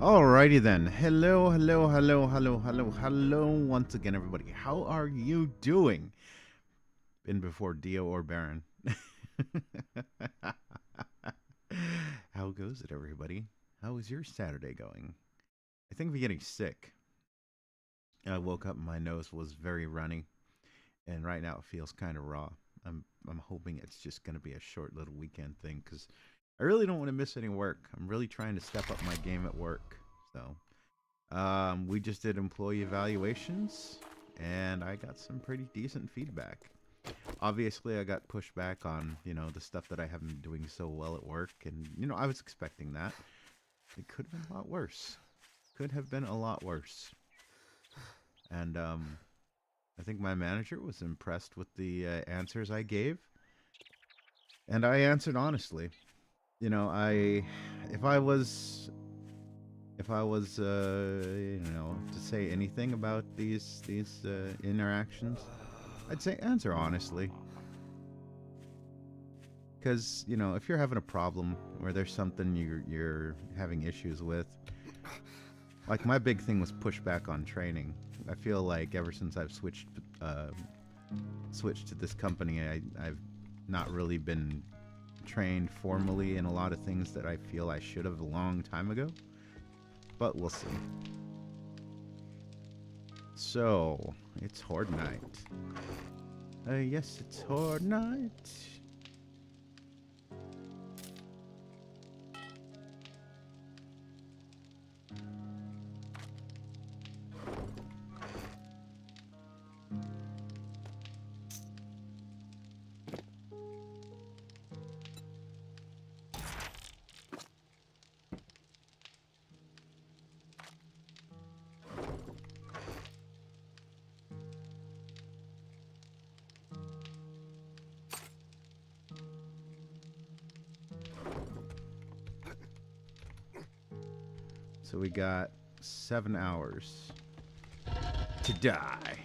Alrighty then. Hello once again, everybody. How are you doing? Been before Dio or Baron. How goes it, everybody? How is your Saturday going? I think I'm getting sick. I woke up and my nose was very runny, and right now it feels kind of raw. I'm hoping it's just gonna be a short little weekend thing because I really don't want to miss any work. I'm really trying to step up my game at work. So, we just did employee evaluations, and I got some pretty decent feedback. Obviously, I got pushed back on, the stuff that I haven't been doing so well at work, and, I was expecting that. It could have been a lot worse. Could have been a lot worse. And, I think my manager was impressed with the answers I gave, and I answered honestly. If I was to say anything about these interactions, I'd say answer honestly. Because if you're having a problem or there's something you're having issues with, like my big thing was pushback on training. I feel like ever since I've switched to this company, I've not really been trained formally in a lot of things that I feel I should have a long time ago. But we'll see. So, it's Horde Night. Yes, it's Horde Night. So we got 7 hours to die.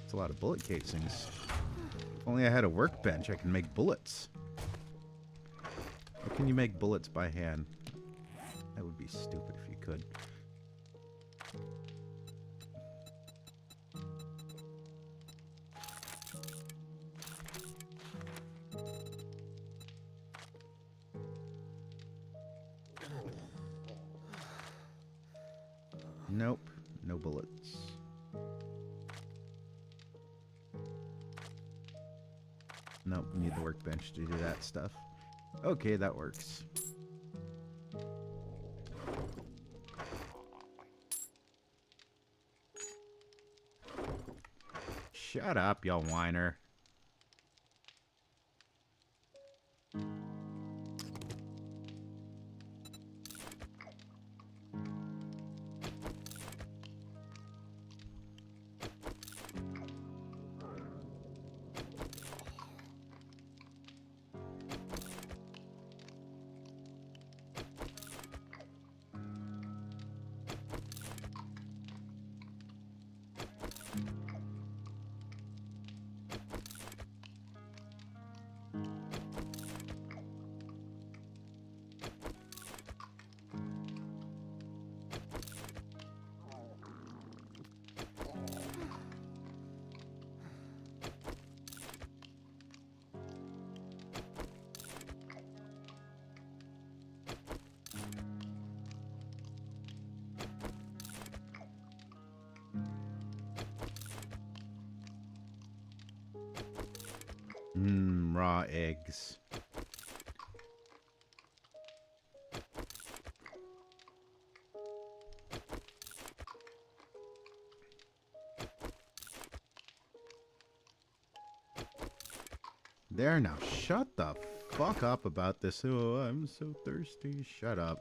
It's a lot of bullet casings. If only I had a workbench, I can make bullets. How can you make bullets by hand? That would be stupid if you could. Nope, no bullets. Nope, need the workbench to do that stuff. Okay, that works. Shut up, y'all whiner. Raw eggs. There, now shut the fuck up about this. Oh, I'm so thirsty. Shut up.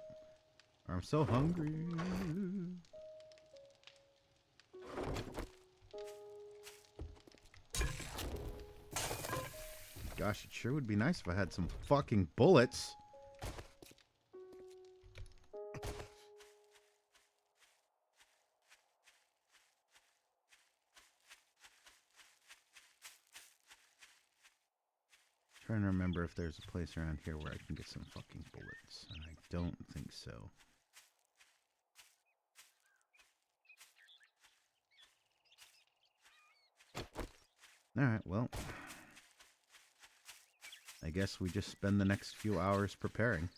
I'm so hungry. Gosh, it sure would be nice if I had some fucking bullets. Trying to remember if there's a place around here where I can get some fucking bullets, and I don't think so. Alright, well, I guess we just spend the next few hours preparing.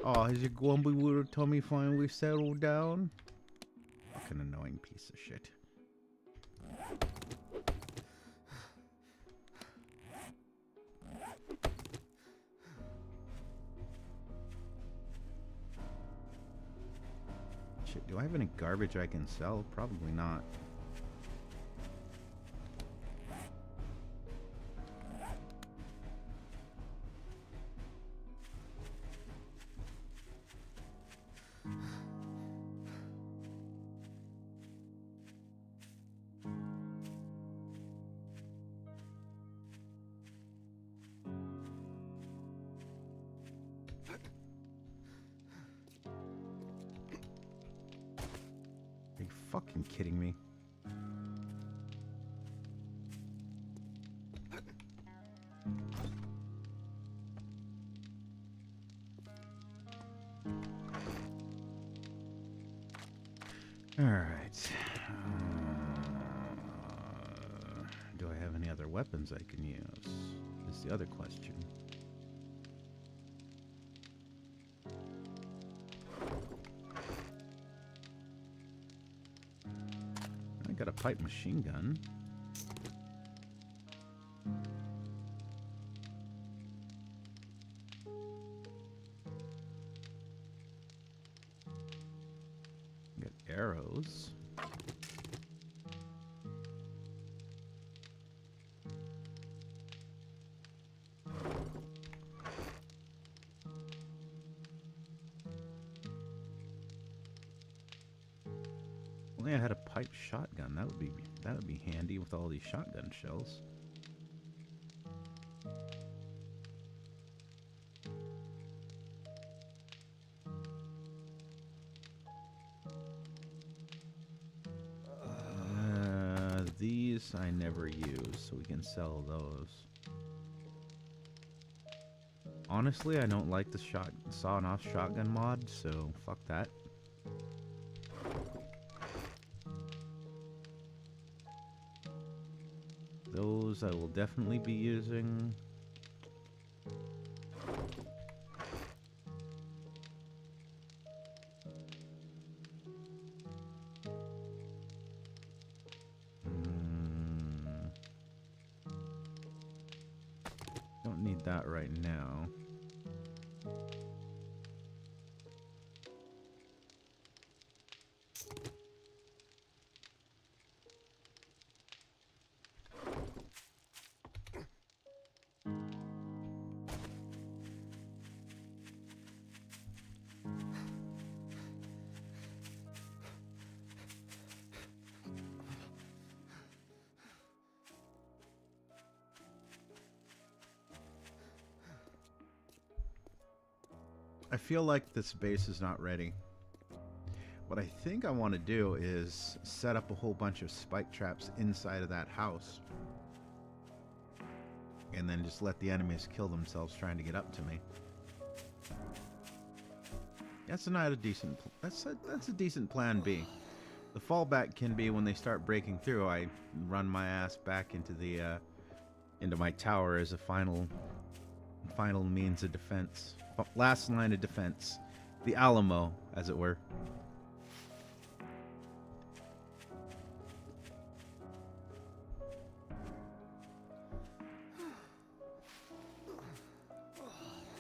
Oh, has your grumpy little tummy finally settled down? Fucking annoying piece of shit. Shit, do I have any garbage I can sell? Probably not. Are you fucking kidding me? Alright. Do I have any other weapons I can use? Is the other question. I got a pipe machine gun. Got arrows. Only I had a pipe shotgun. That would be handy with all these shotgun shells. These I never use, so we can sell those. Honestly, I don't like the sawed-off shotgun mod, so fuck that. Those I will definitely be using. Don't need that right now. I feel like this base is not ready. What I think I want to do is set up a whole bunch of spike traps inside of that house. And then just let the enemies kill themselves trying to get up to me. That's not a decent... That's a decent plan B. The fallback can be when they start breaking through, I run my ass back into the into my tower as a final means of defense. Last line of defense. The Alamo, as it were.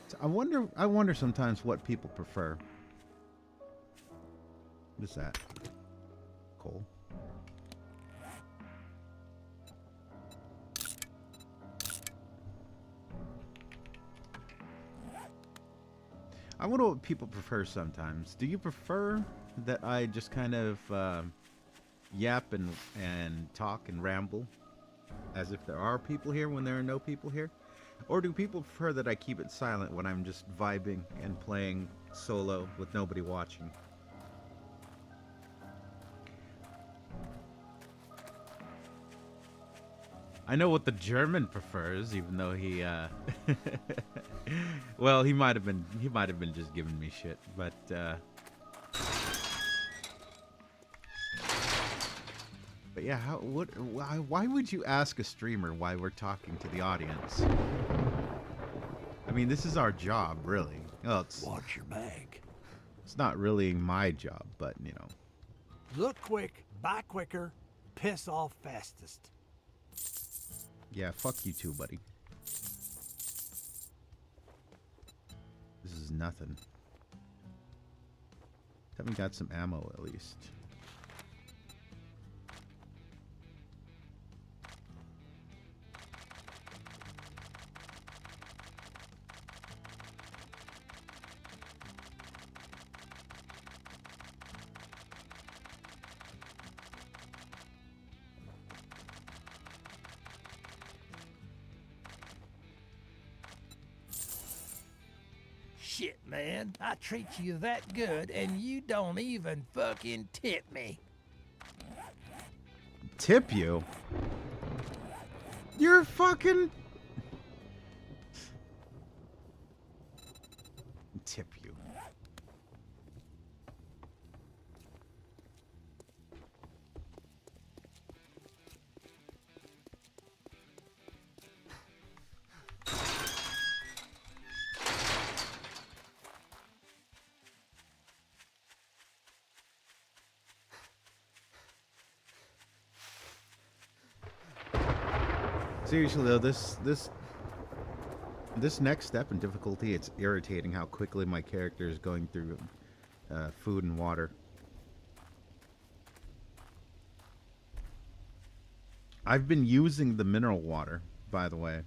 So I wonder sometimes what people prefer. What is that? Coal. I wonder what people prefer sometimes. Do you prefer that I just kind of yap and talk and ramble as if there are people here when there are no people here? Or do people prefer that I keep it silent when I'm just vibing and playing solo with nobody watching? I know what the German prefers, even though he well, he might have been just giving me shit, but yeah, why would you ask a streamer why we're talking to the audience? I mean, this is our job, really. Well, Watch your back. it's not really my job, but you know. Look quick, buy quicker, piss off fastest. Yeah, fuck you too, buddy. This is nothing. Haven't got some ammo at least. Shit, man, I treat you that good and you don't even fucking tip me. Tip you? You're fucking... Tip you. Seriously though, this next step in difficulty, it's irritating how quickly my character is going through food and water. I've been using the mineral water, by the way.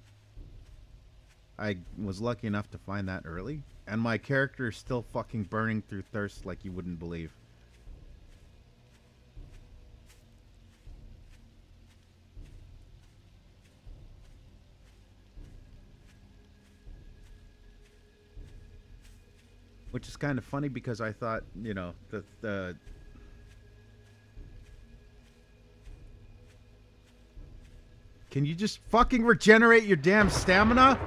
I was lucky enough to find that early, and my character is still fucking burning through thirst like you wouldn't believe. Which is kind of funny because I thought, you know, the Can you just fucking regenerate your damn stamina?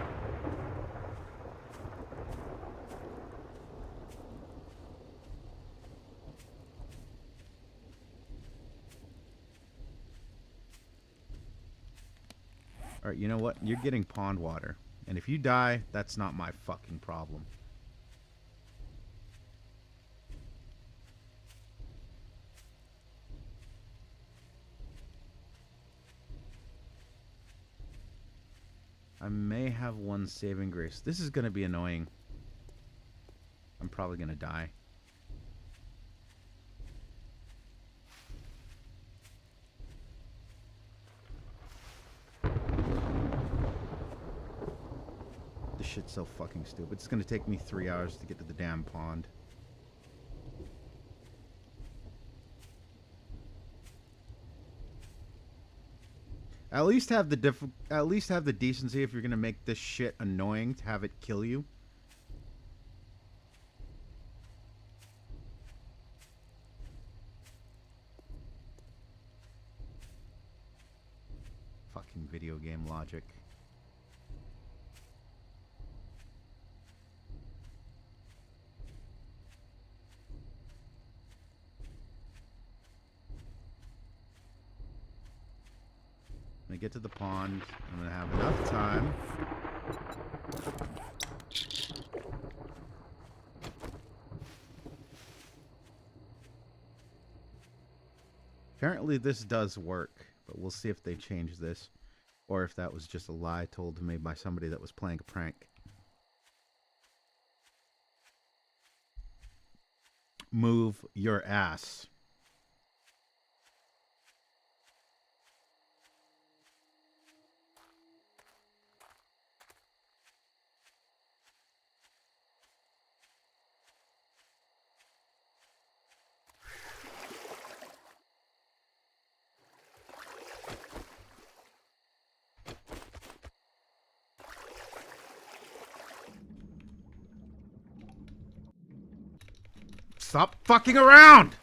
Alright, you know what? You're getting pond water. And if you die, that's not my fucking problem. I may have one saving grace. This is going to be annoying. I'm probably going to die. This shit's so fucking stupid. It's going to take me 3 hours to get to the damn pond. At least have the decency if you're gonna make this shit annoying to have it kill you. Fucking video game logic. When I get to the pond, I'm gonna have enough time. Apparently this does work, but we'll see if they change this. Or if that was just a lie told to me by somebody that was playing a prank. Move your ass. Stop fucking around!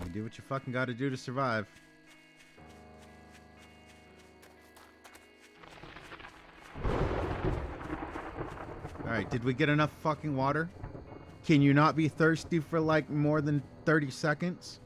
You do what you fucking gotta do to survive. Alright, did we get enough fucking water? Can you not be thirsty for like more than 30 seconds?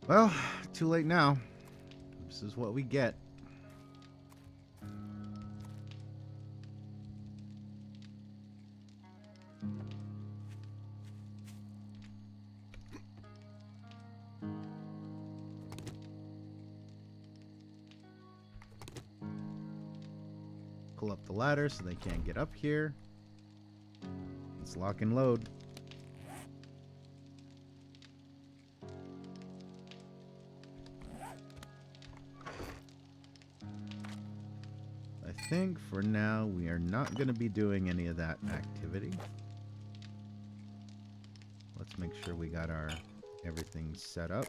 Well, too late now. This is what we get. Pull up the ladder so they can't get up here. Let's lock and load. I think for now we are not going to be doing any of that activity. Let's make sure we got our everything set up.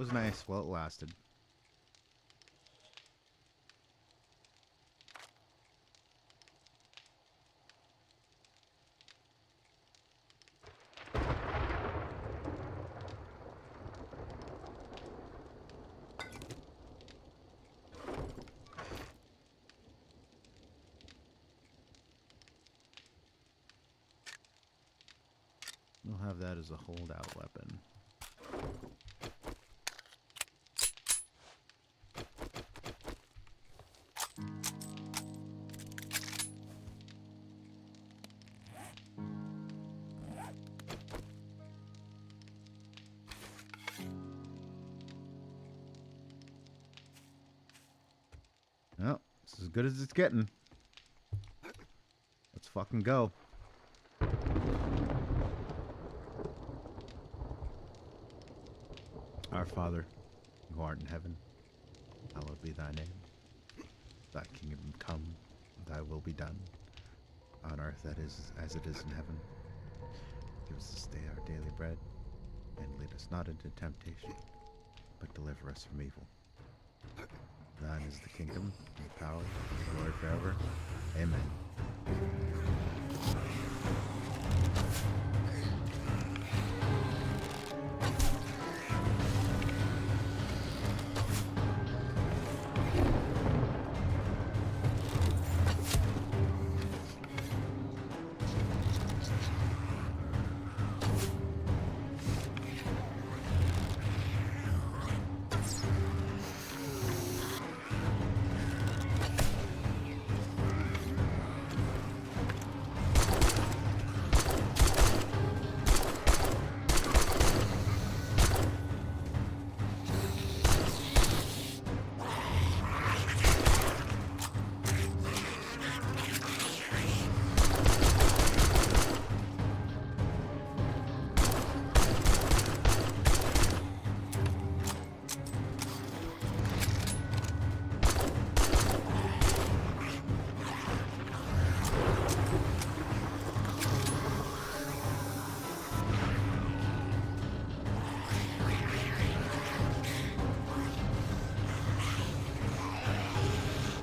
was nice while it lasted. We'll have that as a holdout weapon. Well, it's as good as it's getting. Let's fucking go. Our Father, who art in heaven, hallowed be thy name. Thy kingdom come, thy will be done, on earth that is as it is in heaven. Give us this day our daily bread, and lead us not into temptation, but deliver us from evil. Thine is the kingdom, and the power, and the glory forever. Amen.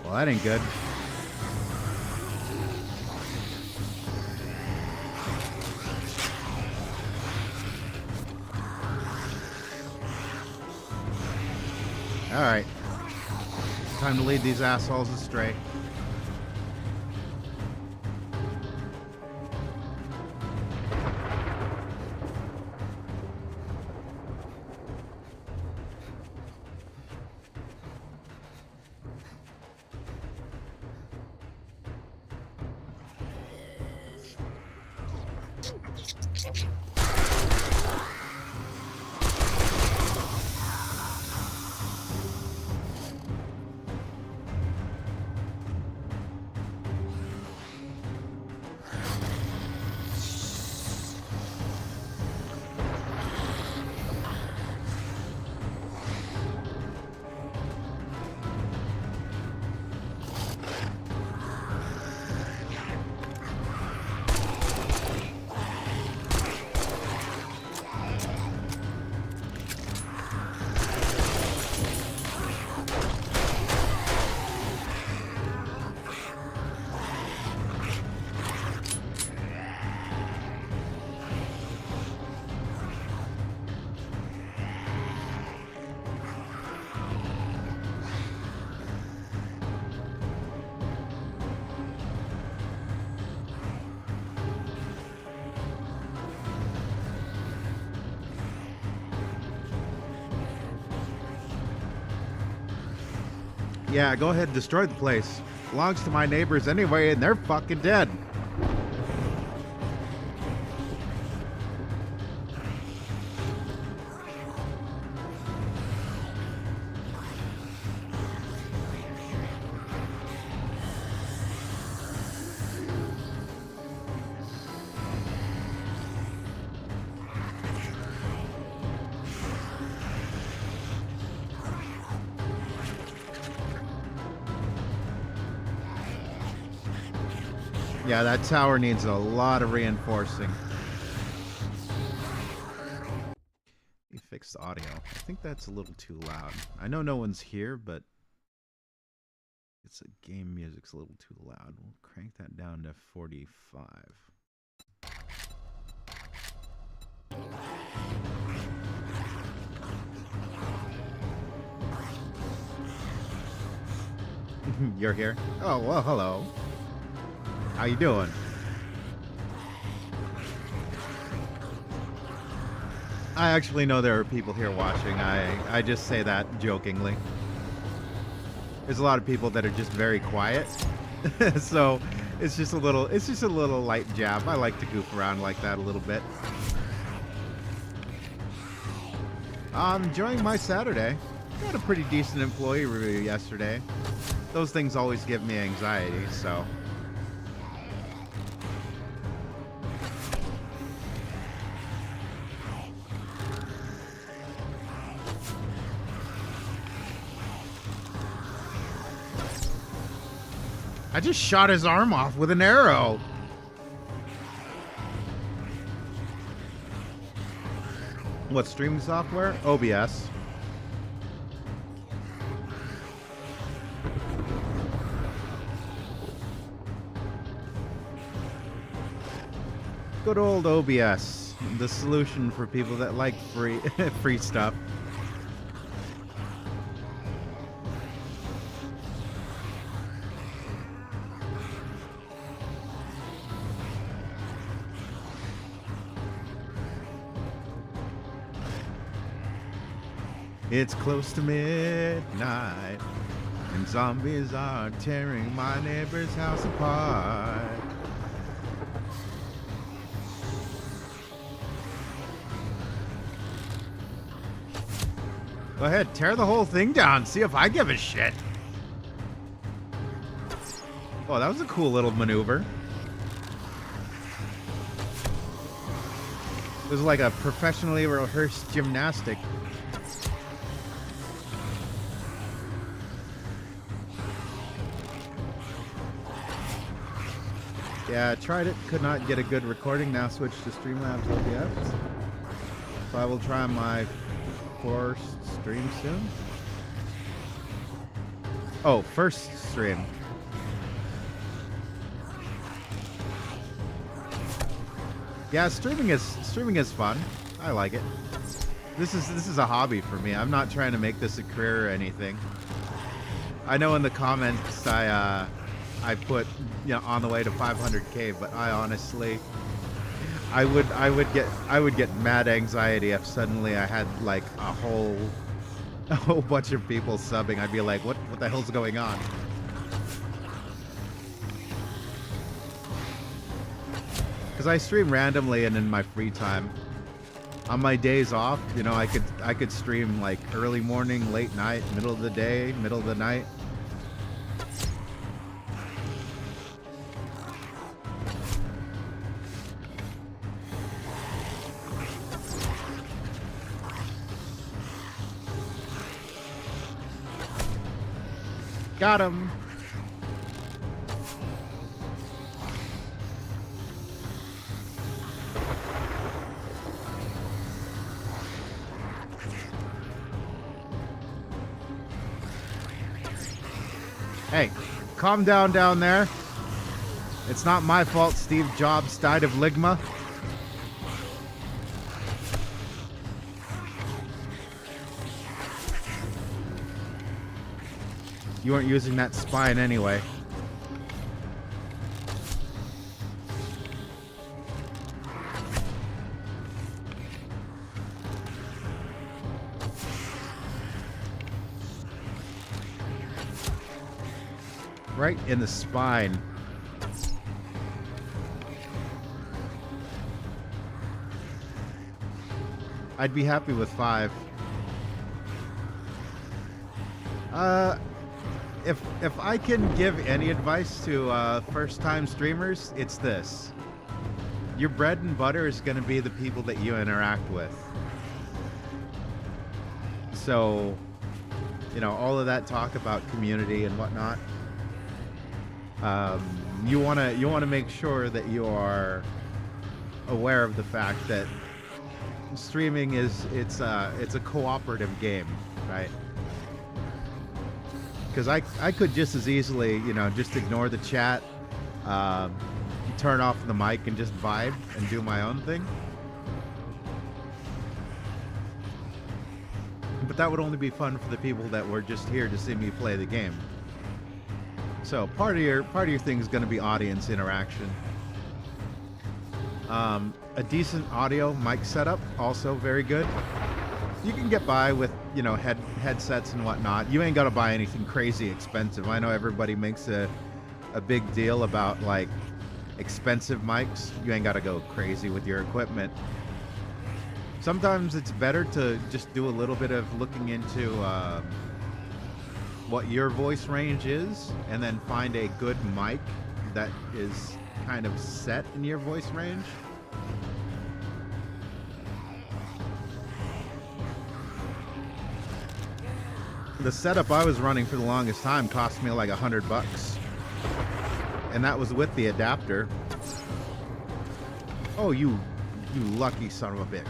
Well, that ain't good. Alright. Time to lead these assholes astray. Yeah, go ahead and destroy the place. Belongs to my neighbors anyway, and they're fucking dead. Yeah, that tower needs a lot of reinforcing. You fix the audio. think that's a little too loud. I know no one's here, but it's game music's a little too loud. We'll crank that down to 45. You're here? Oh, well, hello. How you doing? I actually know there are people here watching. I just say that jokingly. There's a lot of people that are just very quiet. So it's just a little light jab. I like to goof around like that a little bit. I'm enjoying my Saturday. Got a pretty decent employee review yesterday. Those things always give me anxiety, so. I just shot his arm off with an arrow. What streaming software? OBS. Good old OBS, the solution for people that like free stuff. It's close to midnight, and zombies are tearing my neighbor's house apart. Go ahead, tear the whole thing down, see if I give a shit. Oh, that was a cool little maneuver. It was like a professionally rehearsed gymnastic. Yeah, I tried it, could not get a good recording. Now switch to Streamlabs OBS. So I will try my first stream soon. Oh, first stream. Yeah, streaming is fun. I like it. This is a hobby for me. I'm not trying to make this a career or anything. I know in the comments I put, you know, on the way to 500K, but I honestly, I would get mad anxiety if suddenly I had like a whole bunch of people subbing. I'd be like, what the hell's going on? Because I stream randomly and in my free time. On my days off, you know, I could stream like early morning, late night, middle of the day, middle of the night. Got him. Hey, calm down there. It's not my fault Steve Jobs died of ligma. You weren't using that spine anyway. Right in the spine. I'd be happy with 5. If I can give any advice to first-time streamers, it's this. Your bread and butter is going to be the people that you interact with. So, you know, all of that talk about community and whatnot, you want to make sure that you are aware of the fact that streaming is it's a cooperative game, right? Because I could just as easily, you know, just ignore the chat, turn off the mic and just vibe and do my own thing. But that would only be fun for the people that were just here to see me play the game. So part of your thing is going to be audience interaction. A decent audio mic setup, also very good. You can get by with, you know, headsets and whatnot. You ain't got to buy anything crazy expensive. I know everybody makes a big deal about like expensive mics. You ain't got to go crazy with your equipment. Sometimes it's better to just do a little bit of looking into what your voice range is, and then find a good mic that is kind of set in your voice range. The setup I was running for the longest time cost me like $100, and that was with the adapter. Oh, you lucky son of a bitch.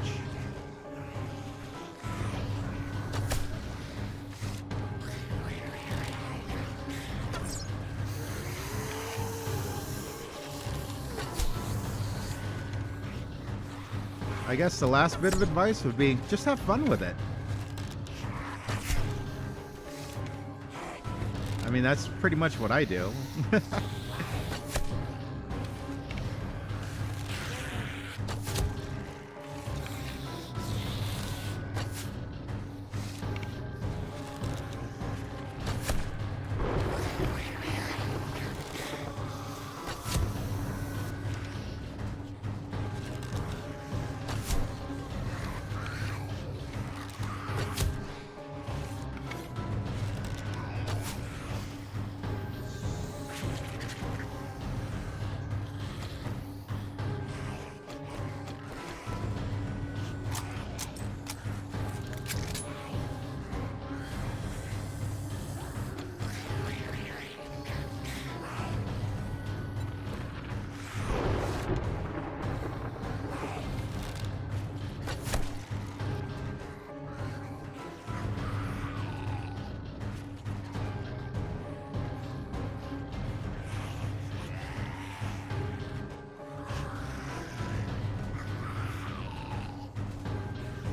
I guess the last bit of advice would be just have fun with it. I mean, that's pretty much what I do.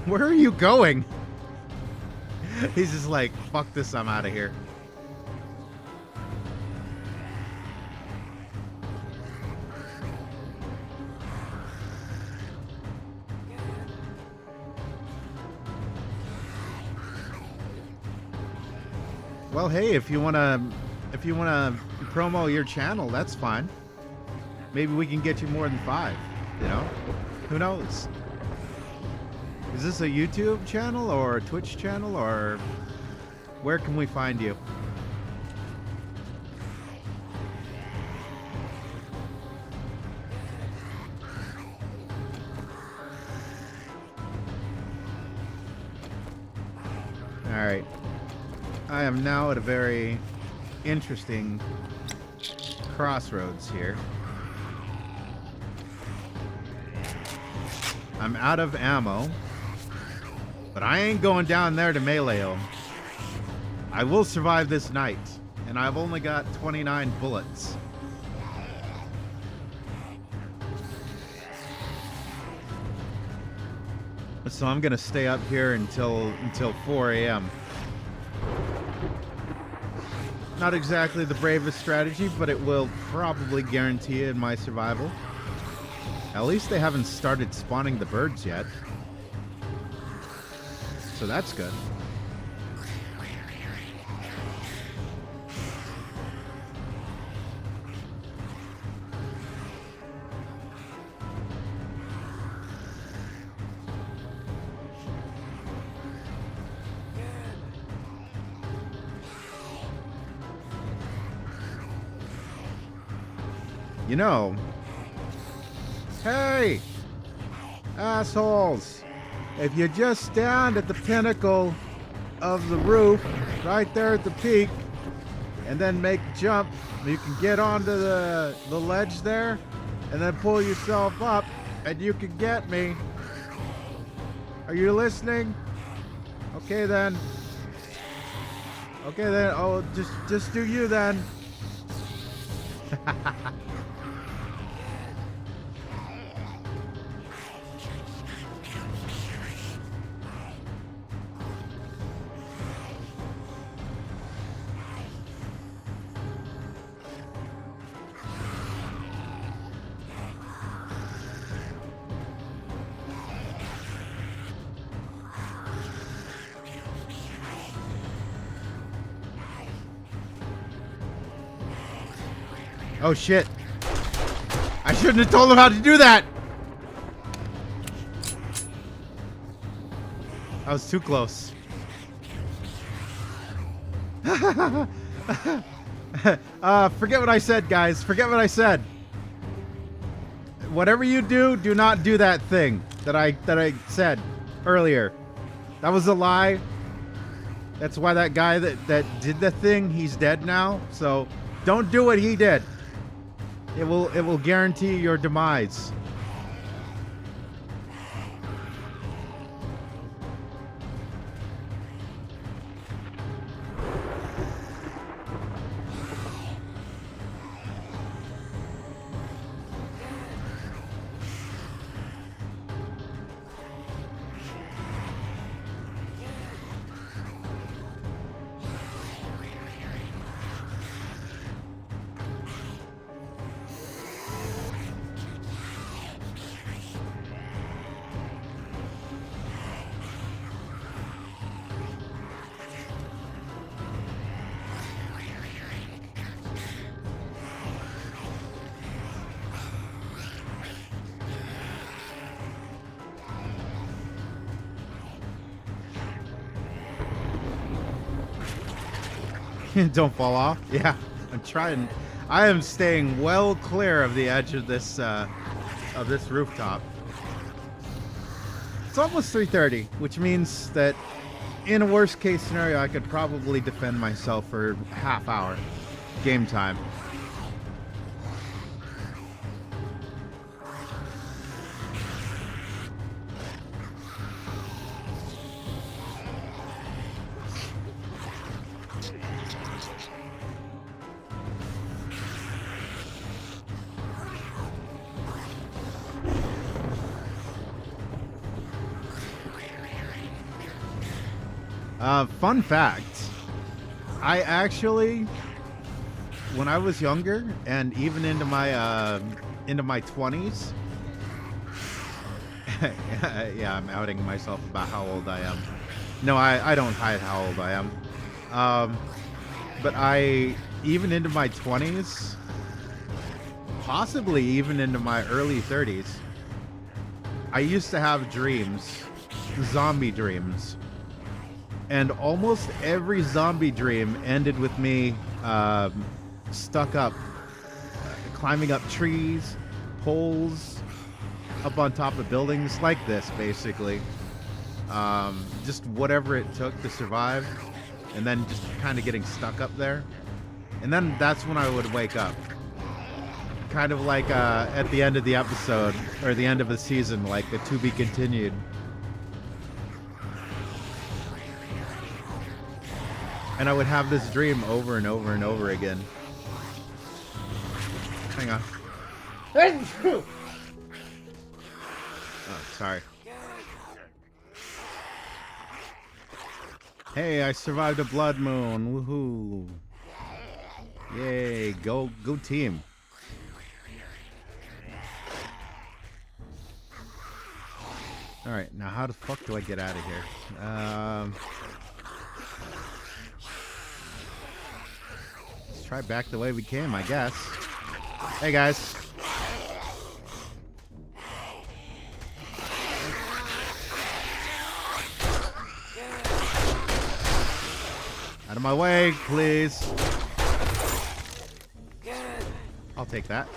Where are you going? He's just like, fuck this, I'm out of here. Well, hey, if you wanna promo your channel, that's fine. Maybe we can get you more than 5, you know? Who knows? Is this a YouTube channel or a Twitch channel, or where can we find you? All right. I am now at a very interesting crossroads here. I'm out of ammo. But I ain't going down there to melee him. I will survive this night, and I've only got 29 bullets. So I'm gonna stay up here until 4 a.m. Not exactly the bravest strategy, but it will probably guarantee in my survival. At least they haven't started spawning the birds yet. So that's good. You know, hey, assholes. If you just stand at the pinnacle of the roof, right there at the peak, and then make a jump, you can get onto the ledge there, and then pull yourself up, and you can get me. Are you listening? Okay then. Okay then. Oh, just do you then. Oh shit. I shouldn't have told him how to do that. I was too close. Forget what I said, guys. Forget what I said. Whatever you do, do not do that thing that I said earlier. That was a lie. That's why that guy that did the thing, he's dead now. So don't do what he did. It will guarantee your demise. Don't fall off. Yeah, I'm trying. I am staying well clear of the edge of this rooftop. It's almost 3:30, which means that in a worst case scenario, I could probably defend myself for half hour game time. Fun fact, I actually, when I was younger and even into my 20s, yeah, I'm outing myself about how old I am. No, I don't hide how old I am. But even into my 20s, possibly even into my early 30s, I used to have dreams, zombie dreams. And almost every zombie dream ended with me stuck up, climbing up trees, poles, up on top of buildings like this, basically. Just whatever it took to survive, and then just kind of getting stuck up there. And then that's when I would wake up. Kind of like at the end of the episode, or the end of the season, like the to be continued. And I would have this dream over and over and over again. Hang on. Oh, sorry. Hey, I survived a blood moon. Woohoo. Yay, go team. Alright, now how the fuck do I get out of here? Try back the way we came, I guess. Hey guys. Out of my way, please. I'll take that.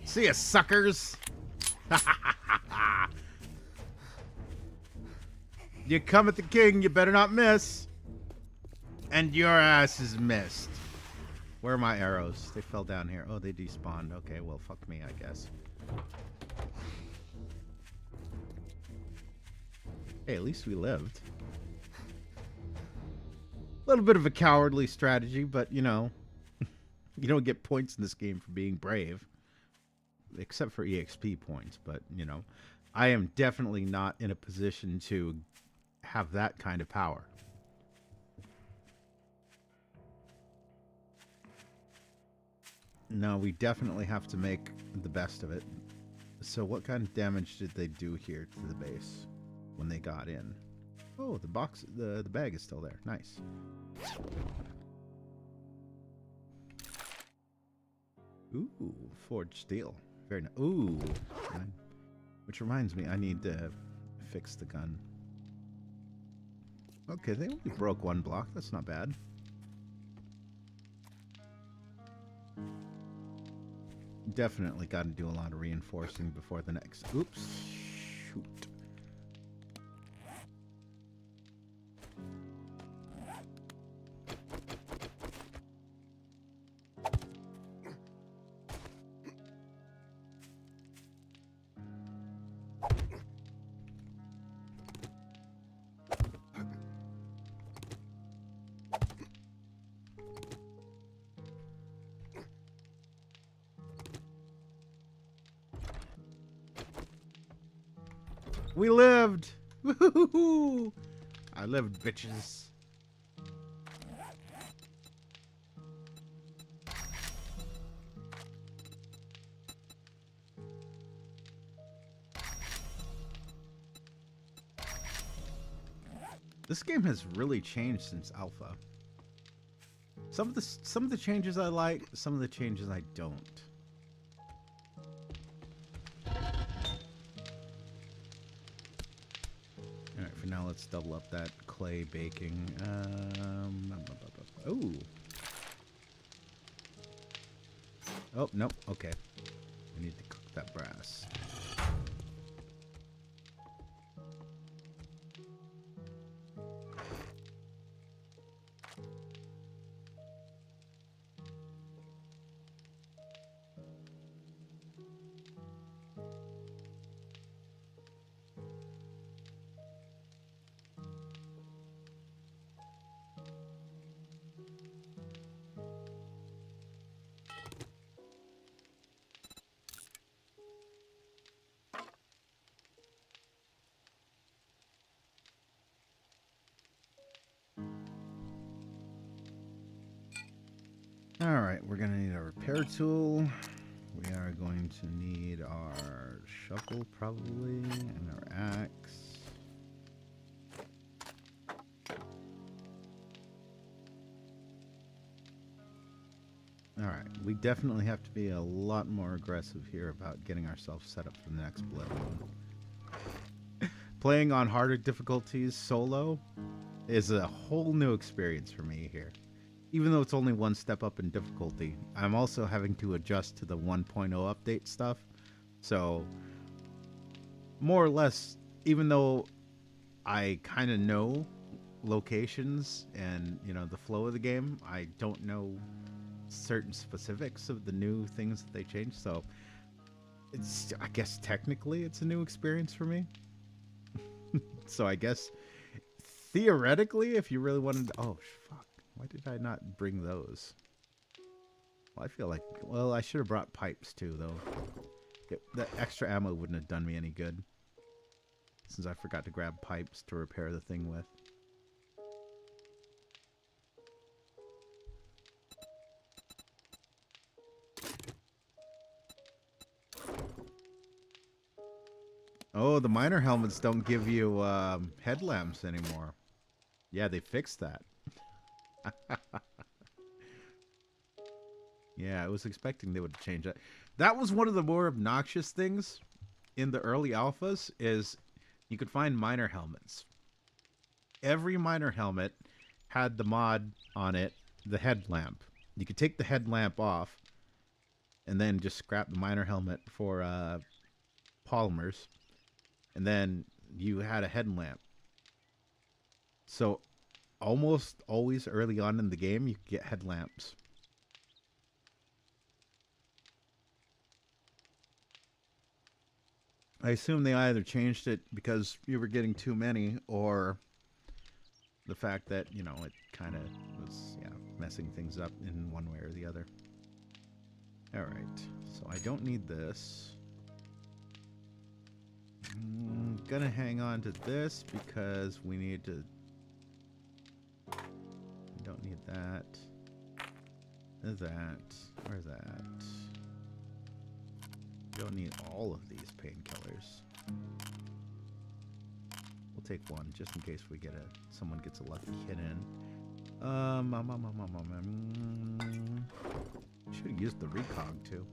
See ya, suckers. You come at the king, you better not miss. And your ass is missed. Where are my arrows? They fell down here. Oh, they despawned. Okay, well, fuck me, I guess. Hey, at least we lived. A little bit of a cowardly strategy, but, you know, you don't get points in this game for being brave. Except for EXP points, but, you know, I am definitely not in a position to have that kind of power. No, we definitely have to make the best of it. So what kind of damage did they do here to the base when they got in? Oh, the box, the bag is still there. Nice. Ooh, forged steel. Very nice. Ooh. Which reminds me, I need to fix the gun. Okay, they only broke one block. That's not bad. Definitely got to do a lot of reinforcing before the next. Oops. Shoot. We lived! Woohoo! I lived, bitches. This game has really changed since alpha. Some of the changes I like, some of the changes I don't. Alright, for now let's double up that clay baking. Oh. Oh, nope. Okay. I need to cook that brass. Alright, we're gonna need a repair tool. We are going to need our shovel probably, and our axe. Alright, we definitely have to be a lot more aggressive here about getting ourselves set up for the next blood moon. Playing on harder difficulties solo is a whole new experience for me here. Even though it's only one step up in difficulty, I'm also having to adjust to the 1.0 update stuff. So, more or less, even though I kind of know locations and, you know, the flow of the game, I don't know certain specifics of the new things that they changed. So, it's, I guess technically it's a new experience for me. So I guess theoretically, if you really wanted to, oh, fuck. Why did I not bring those? Well, I feel like... Well, I should have brought pipes, too, though. That extra ammo wouldn't have done me any good. Since I forgot to grab pipes to repair the thing with. Oh, the miner helmets don't give you headlamps anymore. Yeah, they fixed that. Yeah, I was expecting they would change that. That was one of the more obnoxious things in the early alphas is you could find miner helmets. Every miner helmet had the mod on it, the headlamp. You could take the headlamp off and then just scrap the miner helmet for polymers. And then you had a headlamp. So almost always early on in the game, you could get headlamps. I assume they either changed it because you were getting too many, or the fact that, you know, it kind of was, yeah, messing things up in one way or the other. Alright, so I don't need this. I'm gonna hang on to this because we need to... We don't need that. There's that. Where's that? We don't need all of these painkillers. We'll take one just in case we get someone gets a lucky hit in. Should have used the recog too.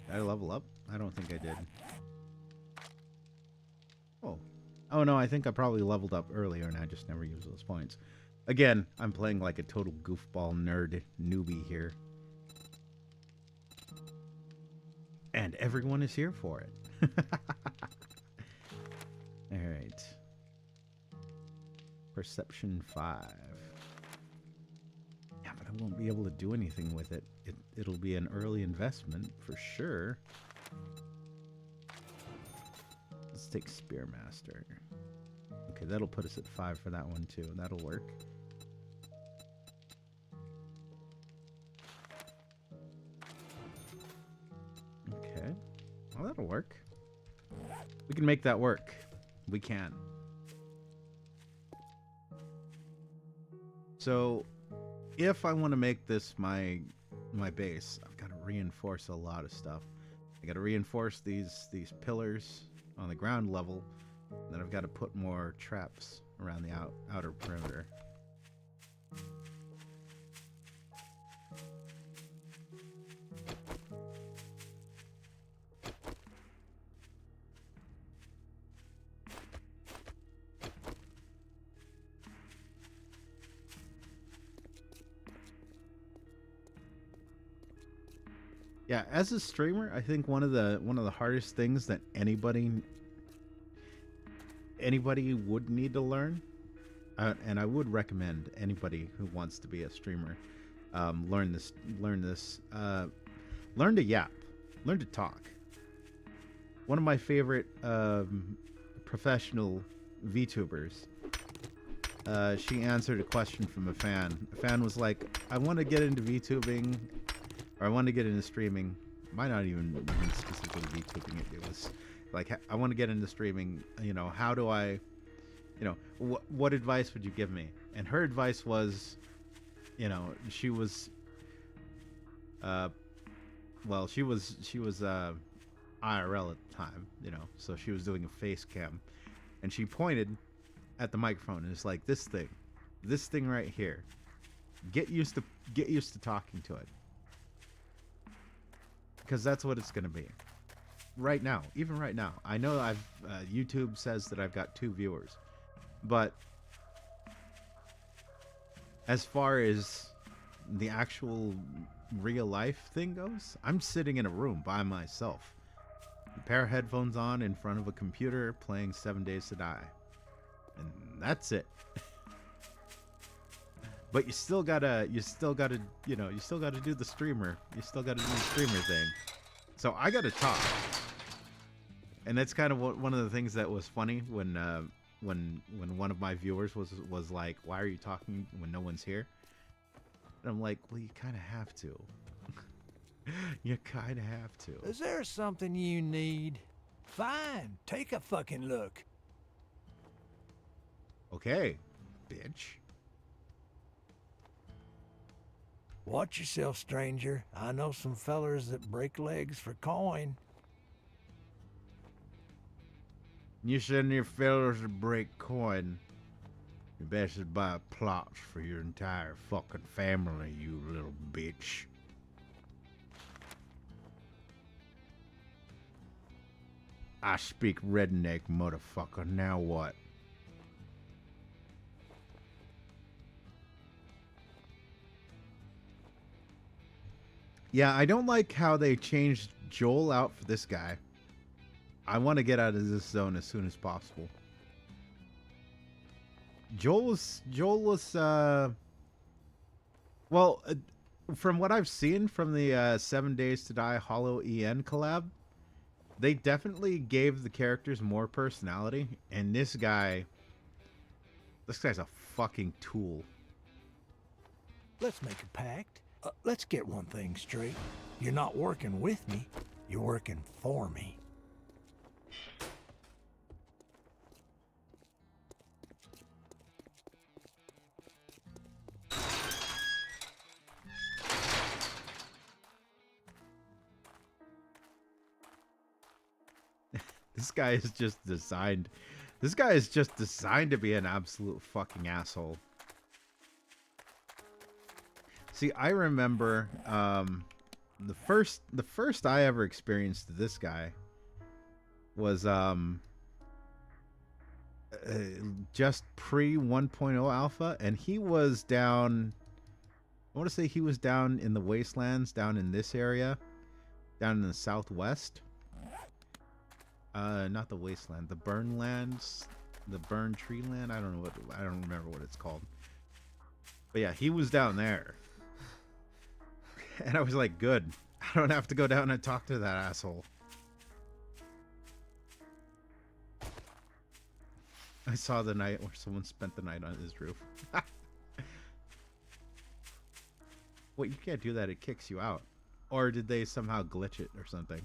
Did I level up? I don't think I did. Oh. Oh no, I think I probably leveled up earlier and I just never used those points. Again, I'm playing like a total goofball nerd newbie here. And everyone is here for it. Alright. Perception 5. Yeah, but I won't be able to do anything with it. It'll be an early investment for sure. Let's take Spearmaster. Okay, that'll put us at 5 for that one too. That'll work. Okay. Well, that'll work. We can make that work. We can. So, if I want to make this my base, I've got to reinforce a lot of stuff. I got to reinforce these pillars on the ground level. And then I've got to put more traps around the outer perimeter. Yeah, as a streamer, I think one of the hardest things that anybody would need to learn, and I would recommend anybody who wants to be a streamer, learn to yap, learn to talk. One of my favorite professional VTubers, she answered a question from a fan. A fan was like, I want to get into VTubing, or I want to get into streaming. Might not even mean specifically VTubing. It was like, I want to get into streaming. You know, how do I? You know, what advice would you give me? And her advice was, you know, she was, well, she was IRL at the time. You know, so she was doing a face cam, and she pointed at the microphone and it's like, this thing right here. Get used to talking to it. Because that's what it's going to be. Right now, even right now. I know YouTube says that I've got 2 viewers. But as far as the actual real life thing goes, I'm sitting in a room by myself. A pair of headphones on in front of a computer playing 7 Days to Die. And that's it. But you still gotta do the streamer. You still gotta do the streamer thing. So I gotta talk. And that's kind of one of the things that was funny when one of my viewers was like, "Why are you talking when no one's here?" And I'm like, "Well, you kind of have to. You kind of have to." Is there something you need? Fine, take a fucking look. Okay, bitch. Watch yourself, stranger. I know some fellers that break legs for coin. You send your fellas to break coin. You best to buy plots for your entire fucking family, you little bitch. I speak redneck, motherfucker. Now what? Yeah, I don't like how they changed Joel out for this guy. I want to get out of this zone as soon as possible. Joel was well, from what I've seen from the 7 Days to Die HoloEN collab, they definitely gave the characters more personality, and this guy's a fucking tool. Let's make a pact. Let's get one thing straight. You're not working with me. You're working for me. This guy is just designed. This guy is just designed to be an absolute fucking asshole. See, I remember the first I ever experienced this guy was just pre 1.0 alpha, and he was down. I want to say he was down in the wastelands, down in this area, down in the southwest. Not the wasteland, the burn lands, the burn tree land. I don't remember what it's called. But yeah, he was down there. And I was like, good. I don't have to go down and talk to that asshole. I saw the night where someone spent the night on his roof. Wait, you can't do that. It kicks you out. Or did they somehow glitch it or something?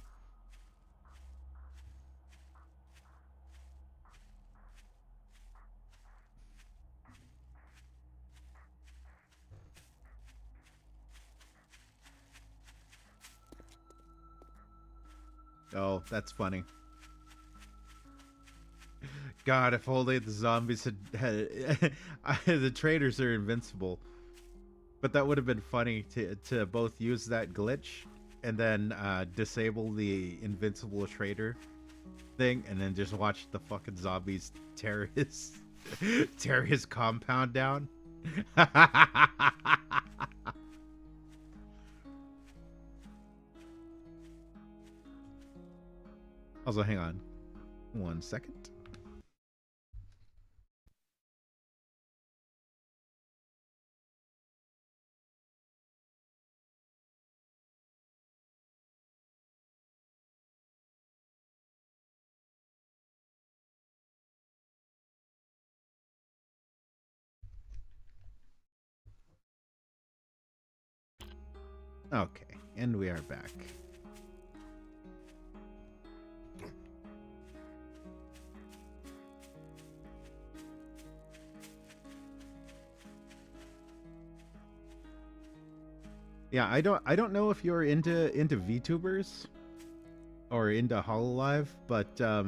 Oh, that's funny. God, if only the zombies had the traders are invincible. But that would have been funny to both use that glitch and then disable the invincible trader thing, and then just watch the fucking zombies tear his compound down. Also, hang on 1 second. Okay, and we are back. Yeah, I don't know if you're into VTubers or into HoloLive, but the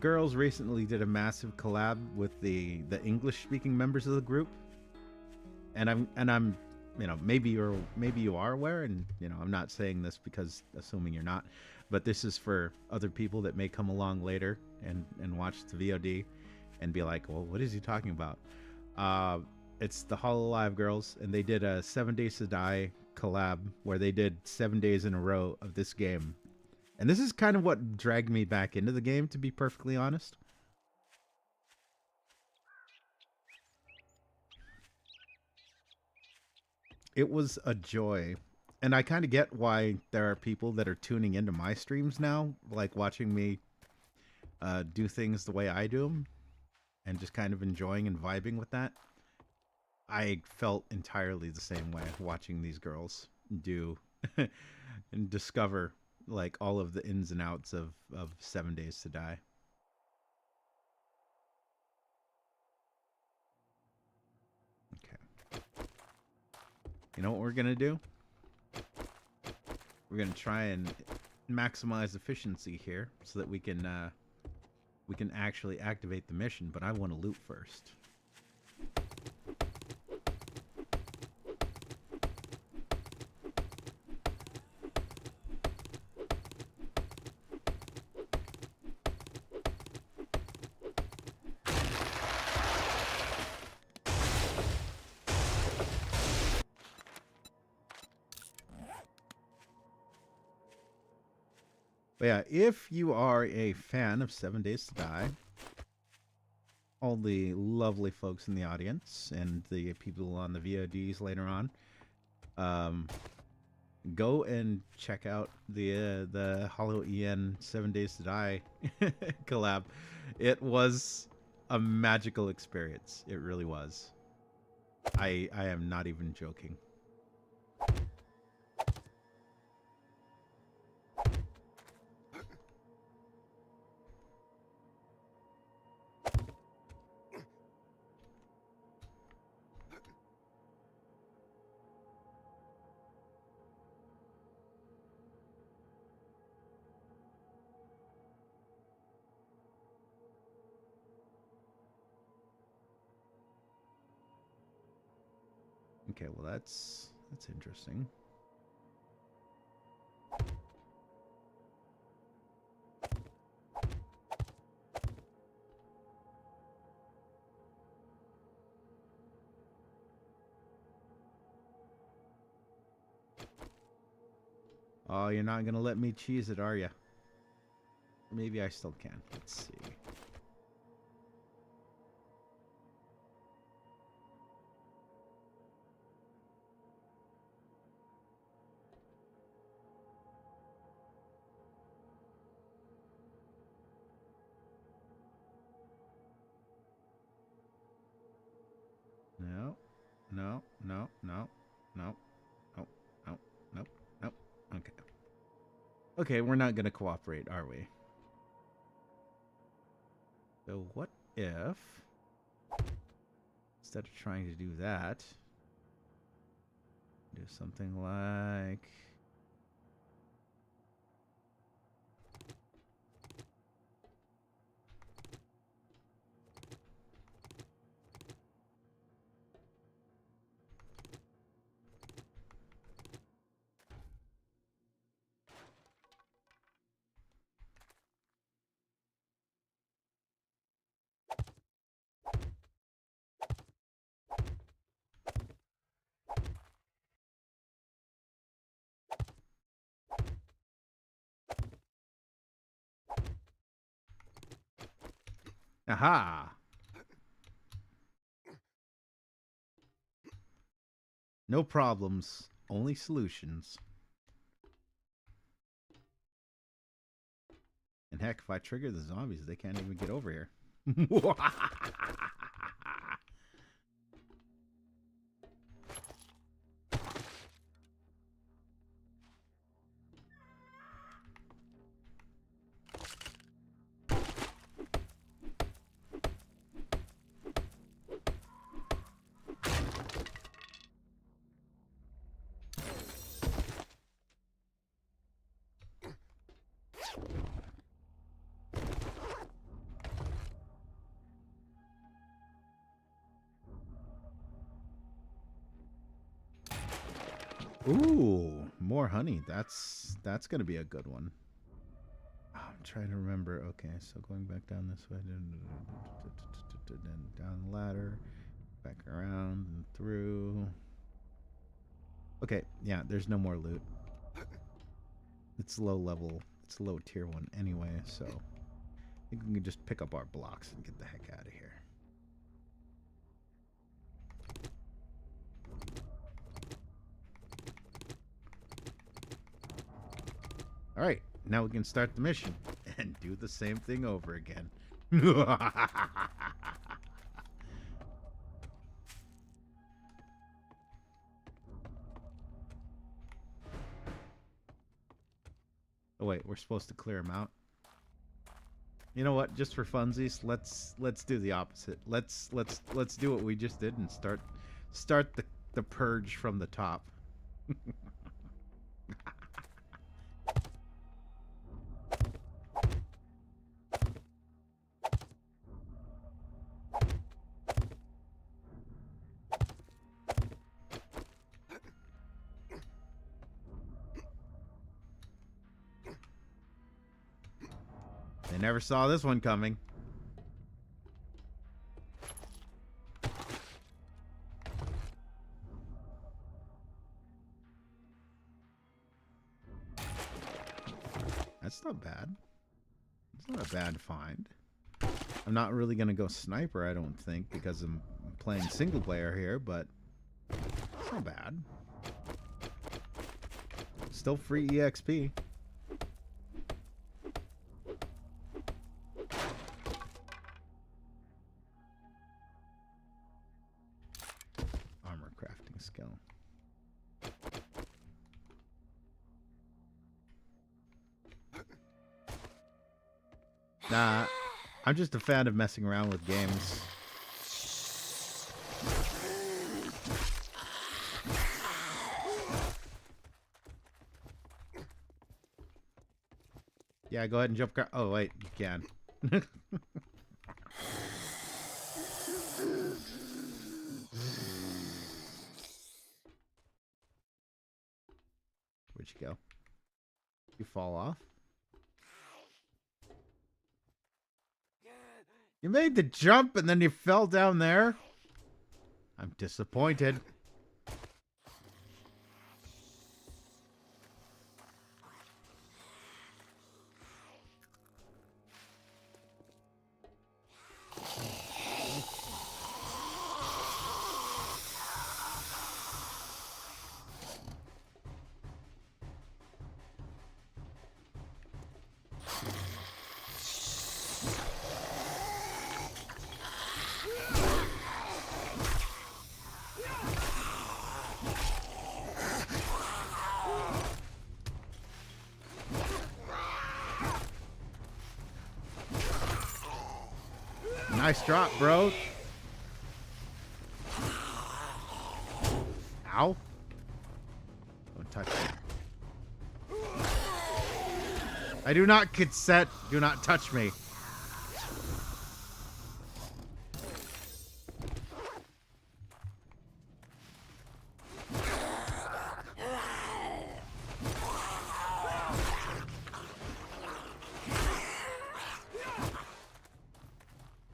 girls recently did a massive collab with the English speaking members of the group, and I'm you know, maybe you are aware, and you know, I'm not saying this because assuming you're not, but this is for other people that may come along later and watch the VOD and be like, well, what is he talking about? It's the HoloLive girls, and they did a 7 Days to Die collab where they did 7 days in a row of this game. And this is kind of what dragged me back into the game, to be perfectly honest. It was a joy. And I kind of get why there are people that are tuning into my streams now, like watching me do things the way I do them, and just kind of enjoying and vibing with that. I felt entirely the same way watching these girls do and discover like all of the ins and outs of 7 Days to Die. Okay. You know what we're going to do? We're going to try and maximize efficiency here so that we can actually activate the mission, but I want to loot first. But yeah, if you are a fan of 7 Days to Die, all the lovely folks in the audience and the people on the VODs later on, um, go and check out the HoloEN 7 Days to Die collab. It was a magical experience. It really was. I am not even joking. Okay, well that's interesting. Oh, you're not gonna let me cheese it, are you? Maybe I still can. Let's see. No, no, no, no, no, no, no, no, no. Okay. Okay, we're not gonna cooperate, are we? So what if, instead of trying to do that, do something like... Aha! No problems, only solutions. And heck, if I trigger the zombies, they can't even get over here. Ooh, more honey. That's gonna be a good one. Oh, I'm trying to remember. Okay, so going back down this way, then down the ladder, back around and through. Okay, yeah, there's no more loot. It's low level. It's low tier 1 anyway, so I think we can just pick up our blocks and get the heck out of here. All right, now we can start the mission and do the same thing over again. Oh wait, we're supposed to clear them out. You know what? Just for funsies, let's do the opposite. Let's do what we just did and start the purge from the top. They never saw this one coming. That's not bad. It's not a bad find. I'm not really going to go sniper, I don't think, because I'm playing single player here, but it's not bad. Still free EXP. Armor crafting skill. Nah, I'm just a fan of messing around with games. Yeah, go ahead and jump. Oh, wait, you can. Where'd you go? You fall off? You made the jump and then you fell down there? I'm disappointed. Nice drop, bro. Ow. Don't touch me. I do not consent. Do not touch me.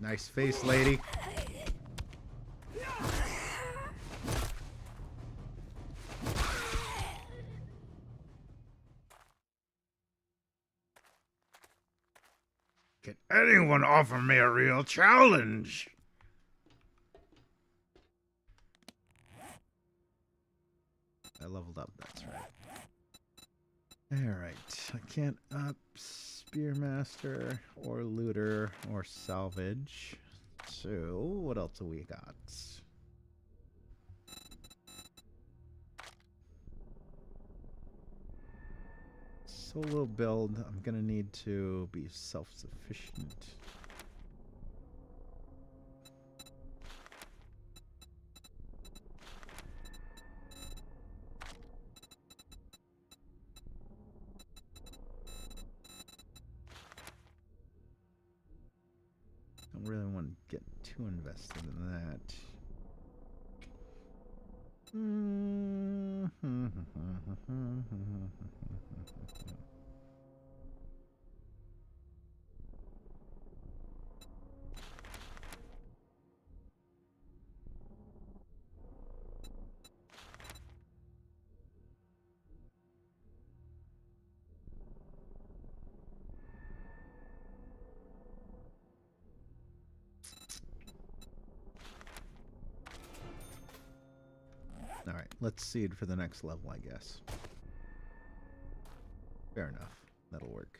Nice face, lady. Can anyone offer me a real challenge? I leveled up, that's right. Alright, I can't up Spearmaster or Looter or Salvage. So, what else have we got? Solo build, I'm gonna need to be self-sufficient. Don't really want to get too invested in that. Alright, let's seed for the next level, I guess. Fair enough. That'll work.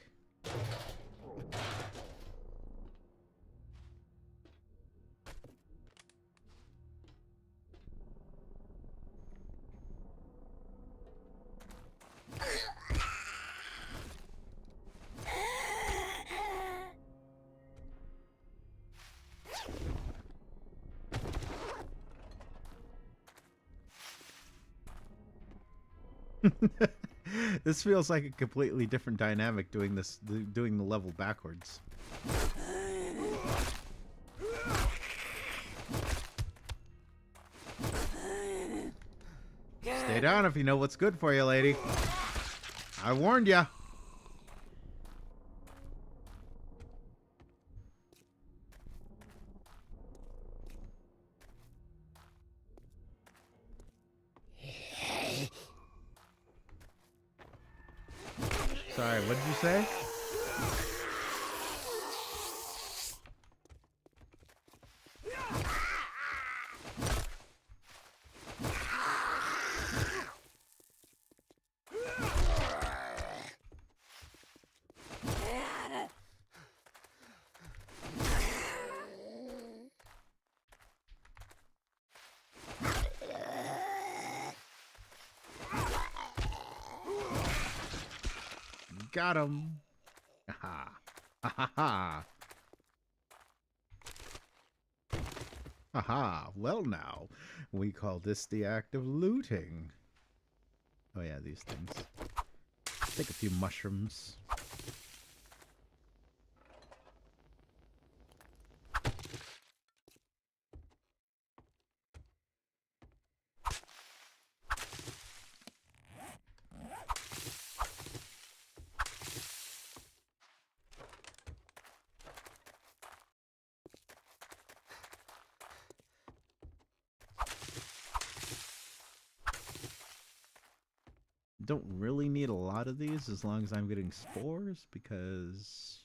This feels like a completely different dynamic doing the level backwards. Stay down if you know what's good for you, lady. I warned ya. Sorry, what did you say? Got him. Ha ha ha ha. Haha, well now, we call this the act of looting. Oh yeah, these things. Take a few mushrooms. Don't really need a lot of these as long as I'm getting spores, because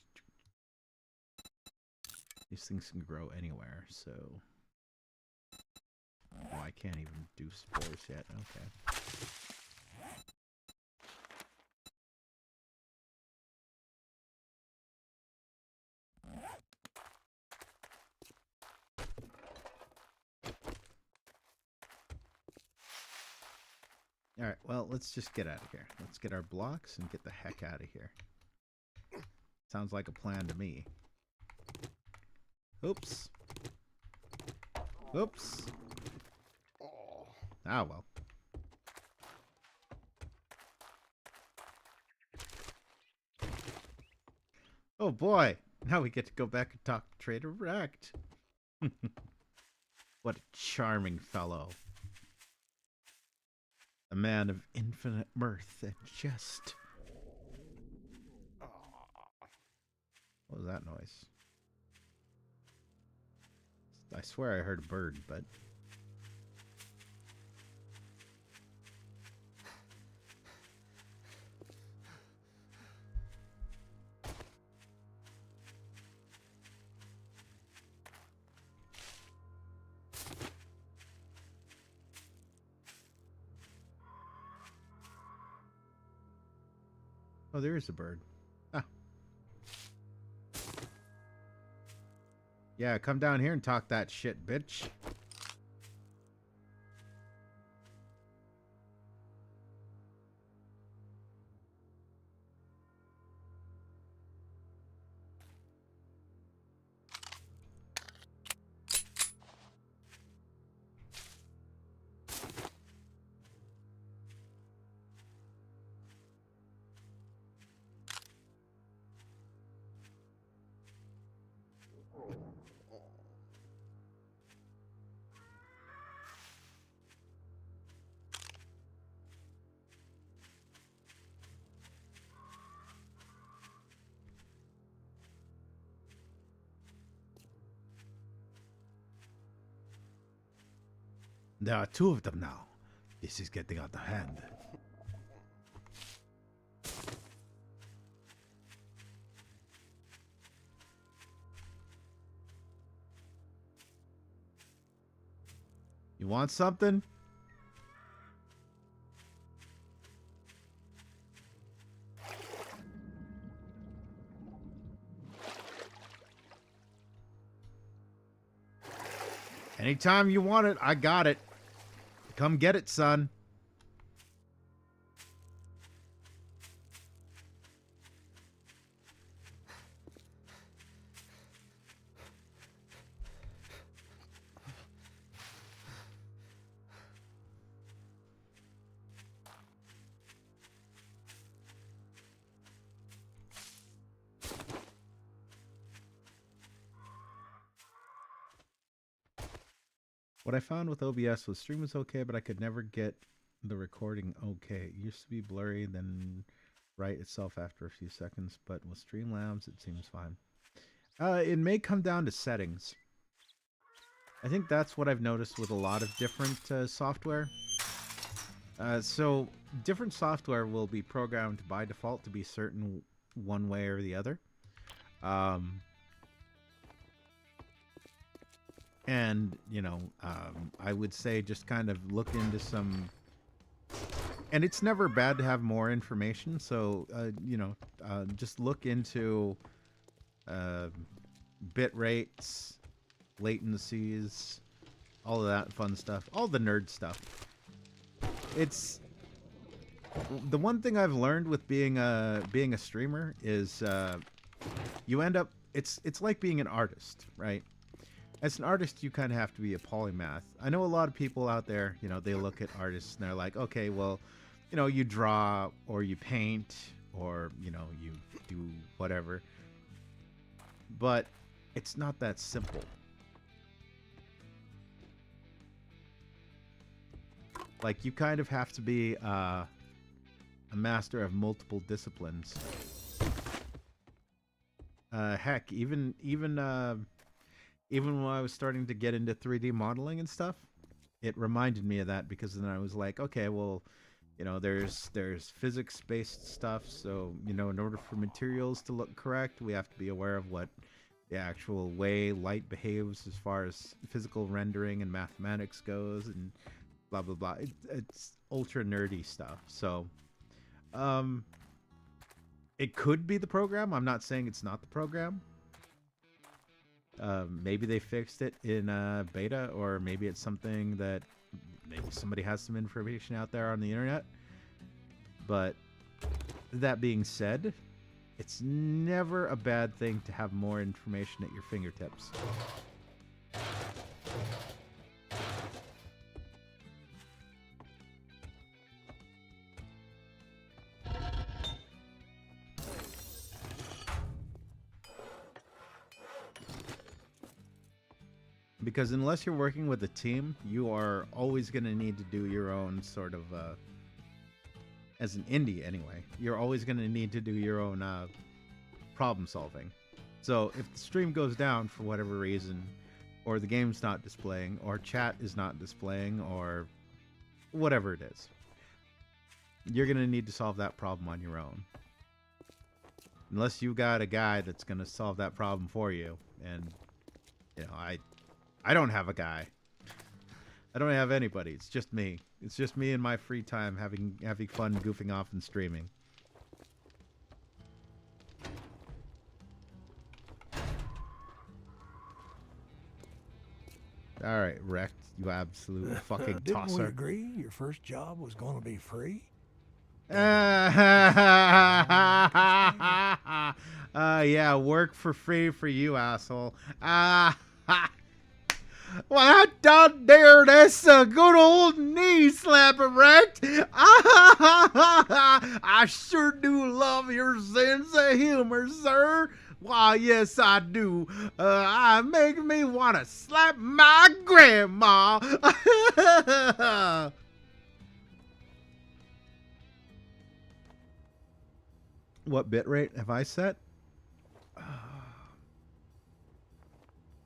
these things can grow anywhere, so... Oh, I can't even do spores yet. Okay. Alright, well, let's just get out of here. Let's get our blocks and get the heck out of here. Sounds like a plan to me. Oops. Oops. Ah, well. Oh boy, now we get to go back and talk to Trader Rect. What a charming fellow. A man of infinite mirth and jest. What was that noise? I swear I heard a bird, but... Oh, there is a bird. Ah. Yeah, come down here and talk that shit, bitch. There are two of them now. This is getting out of hand. You want something? Anytime you want it, I got it. Come get it, son. What I found with OBS was stream was okay, but I could never get the recording okay. It used to be blurry, then right itself after a few seconds, but with Streamlabs, it seems fine. It may come down to settings. I think that's what I've noticed with a lot of different software. So different software will be programmed by default to be certain one way or the other. Um, and I would say just kind of look into some. And it's never bad to have more information. So just look into uh, bit rates, latencies, all of that fun stuff, all the nerd stuff. It's the one thing I've learned with being a streamer is you end up it's like being an artist, right? As an artist, you kind of have to be a polymath. I know a lot of people out there, they look at artists and they're like, okay, well, you draw or you paint or you do whatever, but it's not that simple. Like you kind of have to be a master of multiple disciplines. Heck, even when I was starting to get into 3D modeling and stuff, it reminded me of that because then I was like, okay, well, there's physics-based stuff, so in order for materials to look correct, we have to be aware of what the actual way light behaves as far as physical rendering and mathematics goes, and blah blah blah. It's ultra nerdy stuff. So, it could be the program. I'm not saying it's not the program. Maybe they fixed it in beta, or maybe it's something that maybe somebody has some information out there on the internet. But that being said, it's never a bad thing to have more information at your fingertips. Because unless you're working with a team, you are always going to need to do your own sort of, as an indie anyway, you're always going to need to do your own problem solving. So if the stream goes down for whatever reason, or the game's not displaying, or chat is not displaying, or whatever it is, you're going to need to solve that problem on your own. Unless you got a guy that's going to solve that problem for you. And, I don't have a guy. I don't have anybody. It's just me. It's just me in my free time having fun goofing off and streaming. All right, wrecked, you absolute fucking tosser. Didn't we agree your first job was going to be free? Yeah, work for free for you, asshole. Well, I done there. That's a good old knee slapper, right? I sure do love your sense of humor, sir. Why, yes, I do. I make me want to slap my grandma. What bitrate have I set?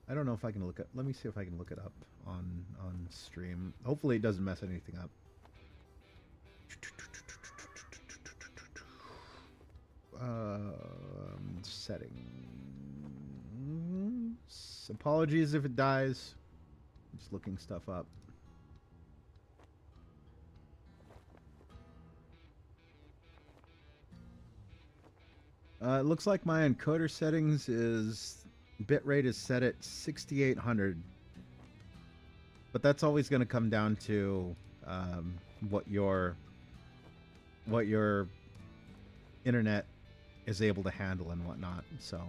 I don't know if I can look at. Let me see if I can look it up on stream. Hopefully, it doesn't mess anything up. Settings. Apologies if it dies. I'm just looking stuff up. It looks like my encoder settings is. Bitrate is set at 6800, but that's always going to come down to what your internet is able to handle and whatnot. So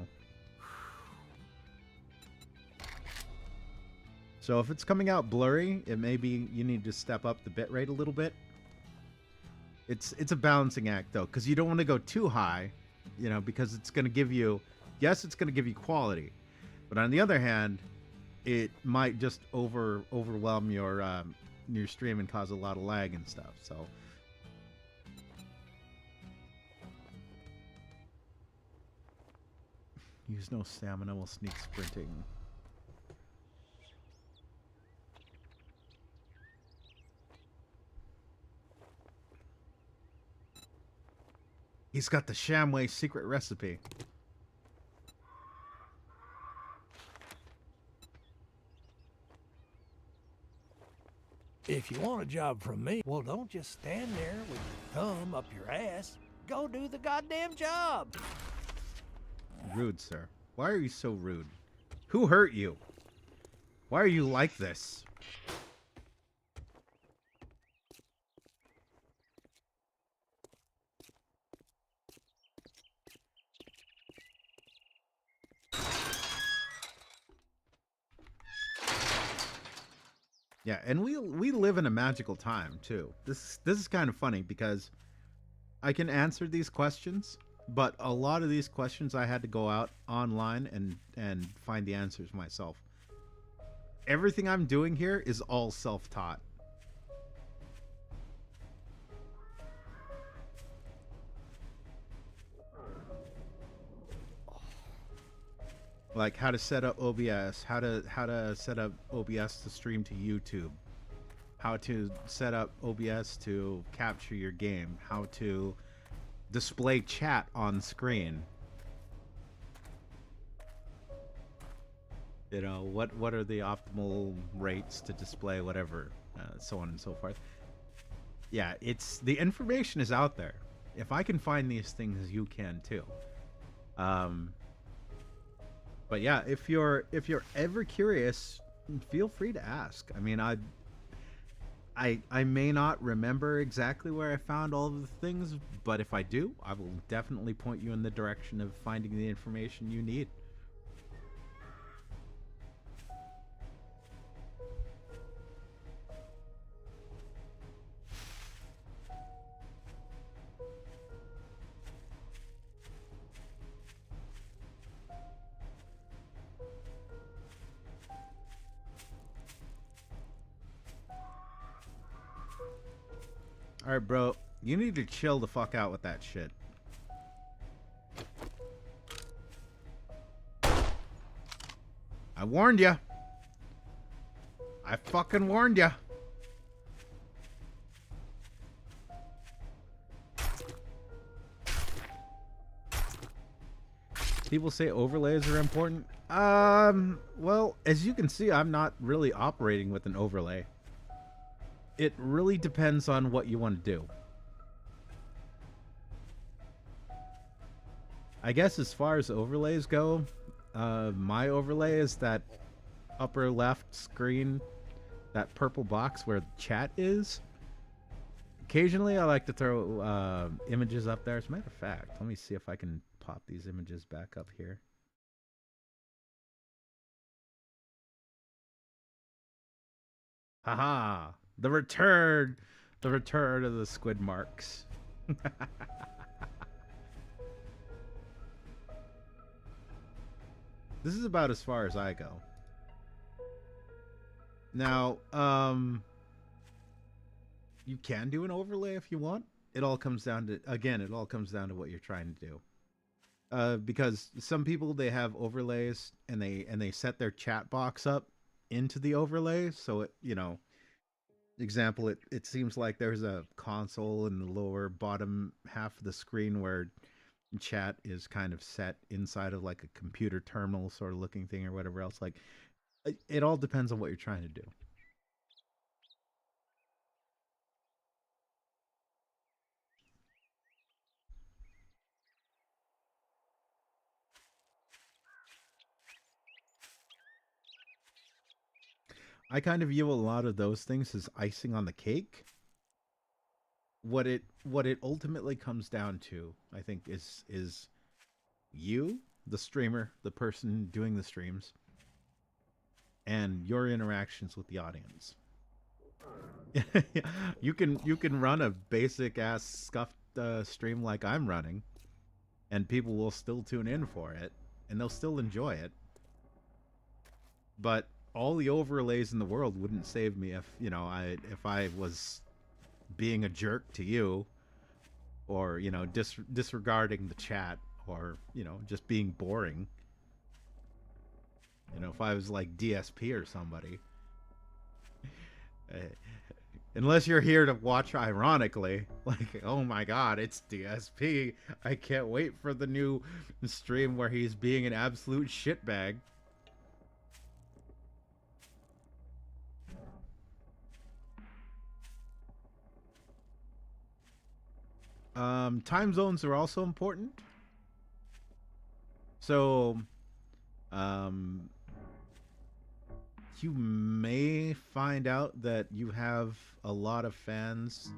if it's coming out blurry, it may be you need to step up the bitrate a little bit. It's a balancing act though, because you don't want to go too high, because it's going to give you. Yes, it's going to give you quality. But on the other hand, it might just overwhelm your stream and cause a lot of lag and stuff. So use no stamina while sneak sprinting. He's got the Shamway secret recipe. If you want a job from me, well, don't just stand there with your thumb up your ass. Go do the goddamn job. Rude, sir. Why are you so rude? Who hurt you? Why are you like this? Yeah, and we live in a magical time too. This is kind of funny because I can answer these questions, but a lot of these questions I had to go out online and find the answers myself. Everything I'm doing here is all self-taught. Like how to set up OBS, how to set up OBS to stream to YouTube, how to set up OBS to capture your game, how to display chat on screen. You know, what are the optimal rates to display whatever, so on and so forth. Yeah, it's the information is out there. If I can find these things, you can too. But yeah, if you're ever curious, feel free to ask. I mean, I may not remember exactly where I found all of the things, but if I do, I will definitely point you in the direction of finding the information you need. Alright, bro. You need to chill the fuck out with that shit. I warned ya. I fucking warned ya. People say overlays are important. Well, as you can see, I'm not really operating with an overlay. It really depends on what you want to do. I guess as far as overlays go, my overlay is that upper left screen, that purple box where the chat is. Occasionally I like to throw images up there. As a matter of fact, let me see if I can pop these images back up here. Haha! The return of the squid marks. This is about as far as I go. Now, you can do an overlay if you want. It all comes down to, again, it all comes down to what you're trying to do. Because some people, they have overlays and they set their chat box up into the overlay, so it, you know, example, it seems like there's a console in the lower bottom half of the screen where chat is kind of set inside of like a computer terminal sort of looking thing or whatever else. Like, it all depends on what you're trying to do. I kind of view a lot of those things as icing on the cake. What it ultimately comes down to, I think, is you, the streamer, the person doing the streams, and your interactions with the audience. You can run a basic ass scuffed stream like I'm running, and people will still tune in for it, and they'll still enjoy it. But all the overlays in the world wouldn't save me if, you know, if I was being a jerk to you, or, you know, disregarding the chat, or, you know, just being boring. You know, if I was like DSP or somebody. Unless you're here to watch ironically. Like, oh my god, it's DSP. I can't wait for the new stream where he's being an absolute shitbag. Time zones are also important. So, um, you may find out that you have a lot of fans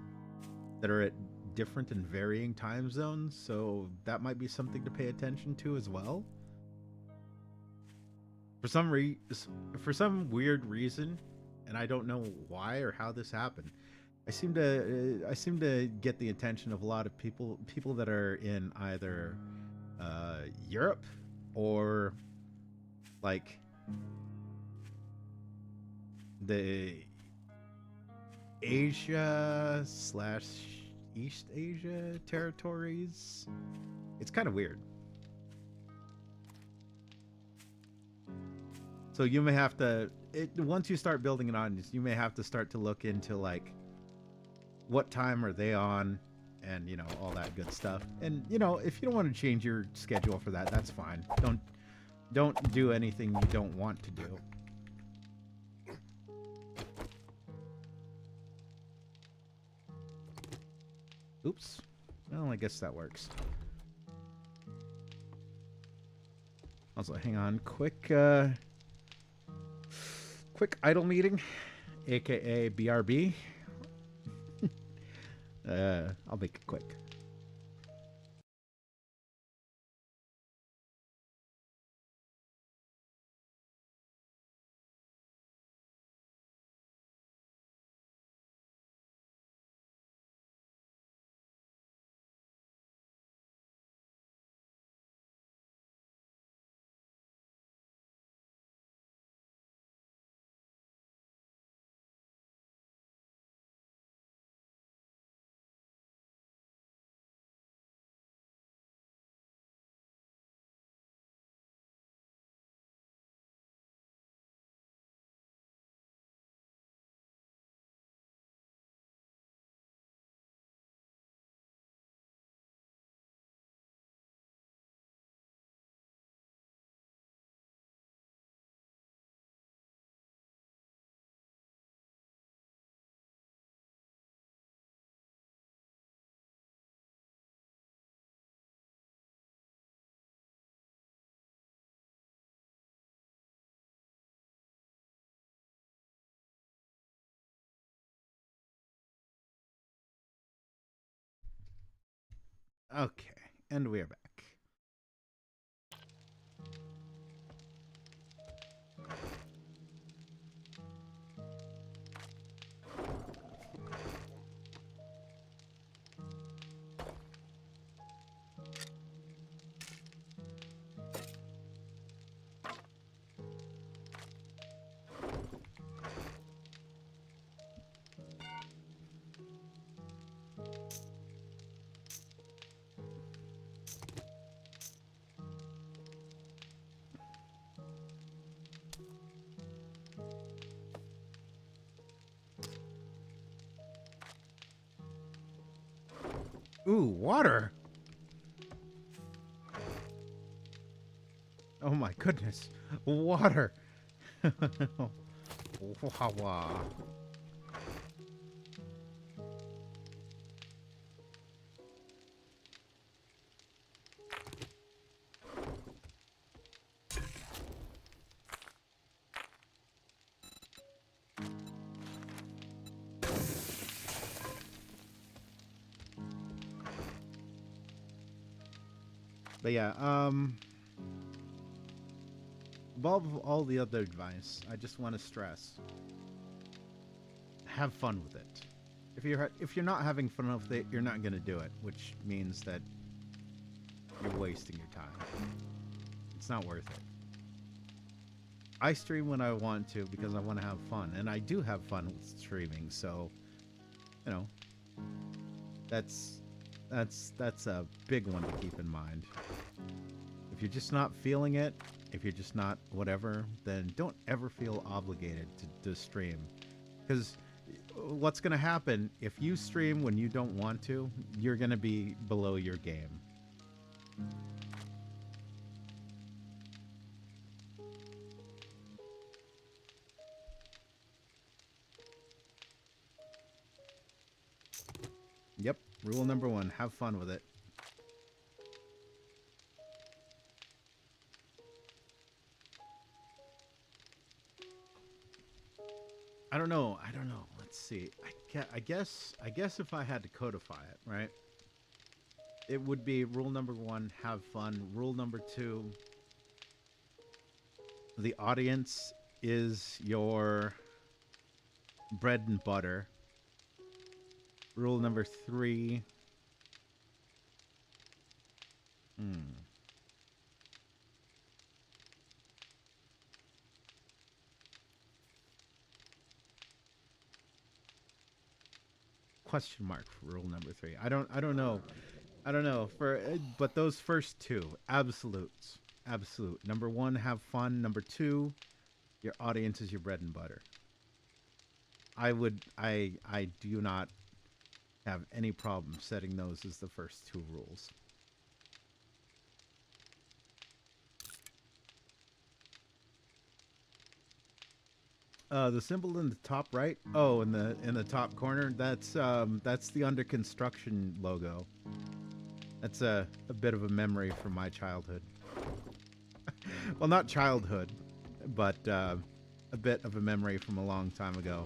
that are at different and varying time zones, so that might be something to pay attention to as well. For for some weird reason, and I don't know why or how this happened, I seem to get the attention of a lot of people that are in either Europe or like the Asia slash East Asia territories. It's kind of weird. So you may have to once you start building an audience, you may have to start to look into like what time are they on, and you know all that good stuff. And you know if you don't want to change your schedule for that, that's fine. Don't do anything you don't want to do. Oops. Well, I guess that works. Also, hang on. Quick idle meeting, aka BRB. I'll make it quick. Okay, and we are back. Ooh, water. Oh my goodness. Water. Wow. But yeah, above all the other advice, I just want to stress: have fun with it. If you're not having fun with it, you're not gonna do it, which means that you're wasting your time. It's not worth it. I stream when I want to because I want to have fun, and I do have fun with streaming. So, you know, that's a big one to keep in mind. If you're just not feeling it, if you're just not whatever, then don't ever feel obligated to stream. Because what's going to happen if you stream when you don't want to, you're going to be below your game. Yep, rule number 1, have fun with it. I don't know. Let's see. I guess if I had to codify it, right? It would be rule number 1, have fun. Rule number 2, the audience is your bread and butter. Rule number 3. Question mark for rule number 3. I don't know. I don't know but those first 2, absolutes. Absolute. Number 1, have fun. Number 2, your audience is your bread and butter. I do not have any problem setting those as the first 2 rules. The symbol in the top right. Oh, in the top corner. That's the under construction logo. That's a bit of a memory from my childhood. Well, not childhood, but a bit of a memory from a long time ago.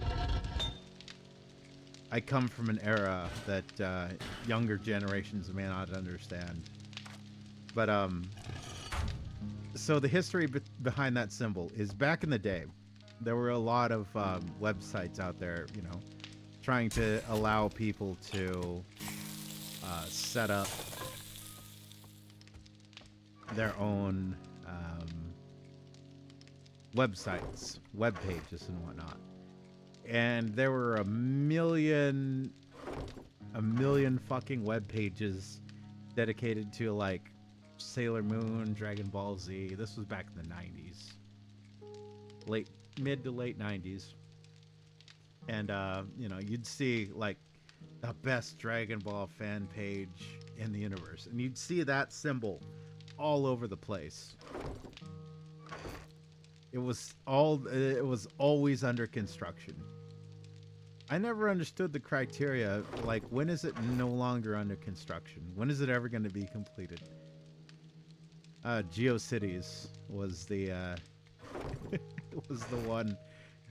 I come from an era that younger generations may not understand. But so the history behind that symbol is back in the day, there were a lot of websites out there, you know, trying to allow people to set up their own websites, web pages, and whatnot. And there were a million fucking web pages dedicated to like Sailor Moon, Dragon Ball Z. This was back in the 90s, mid to late 90s. And you know, you'd see like the best Dragon Ball fan page in the universe, and you'd see that symbol all over the place. It was always under construction. I never understood the criteria. Like, when is it no longer under construction? When is it ever going to be completed? GeoCities was the was the one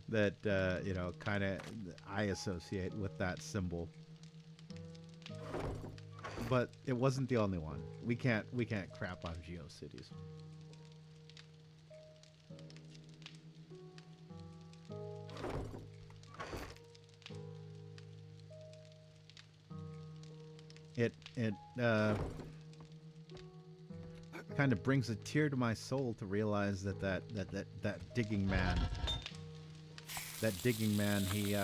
that you know, kind of I associate with that symbol. But it wasn't the only one. We can't crap on GeoCities. It kind of brings a tear to my soul to realize that digging man, he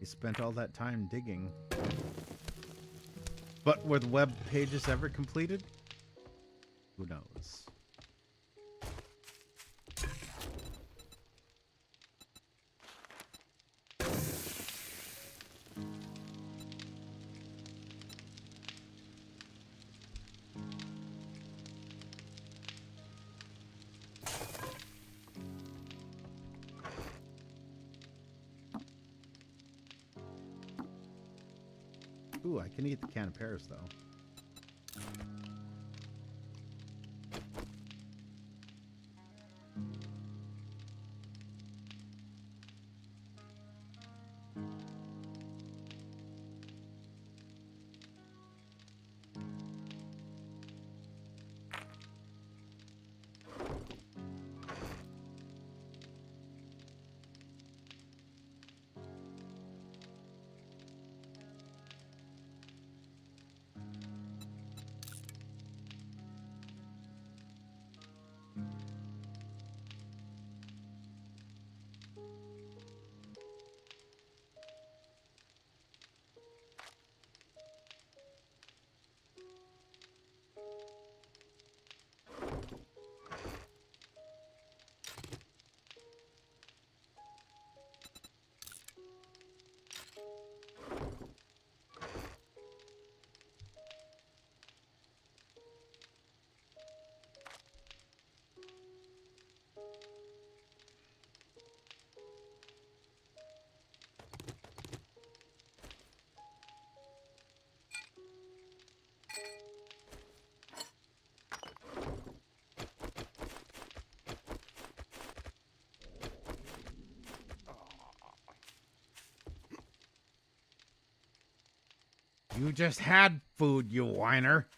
spent all that time digging. But were the web pages ever completed? Who knows? Ooh, I can eat the can of pears, though. You just had food, you whiner.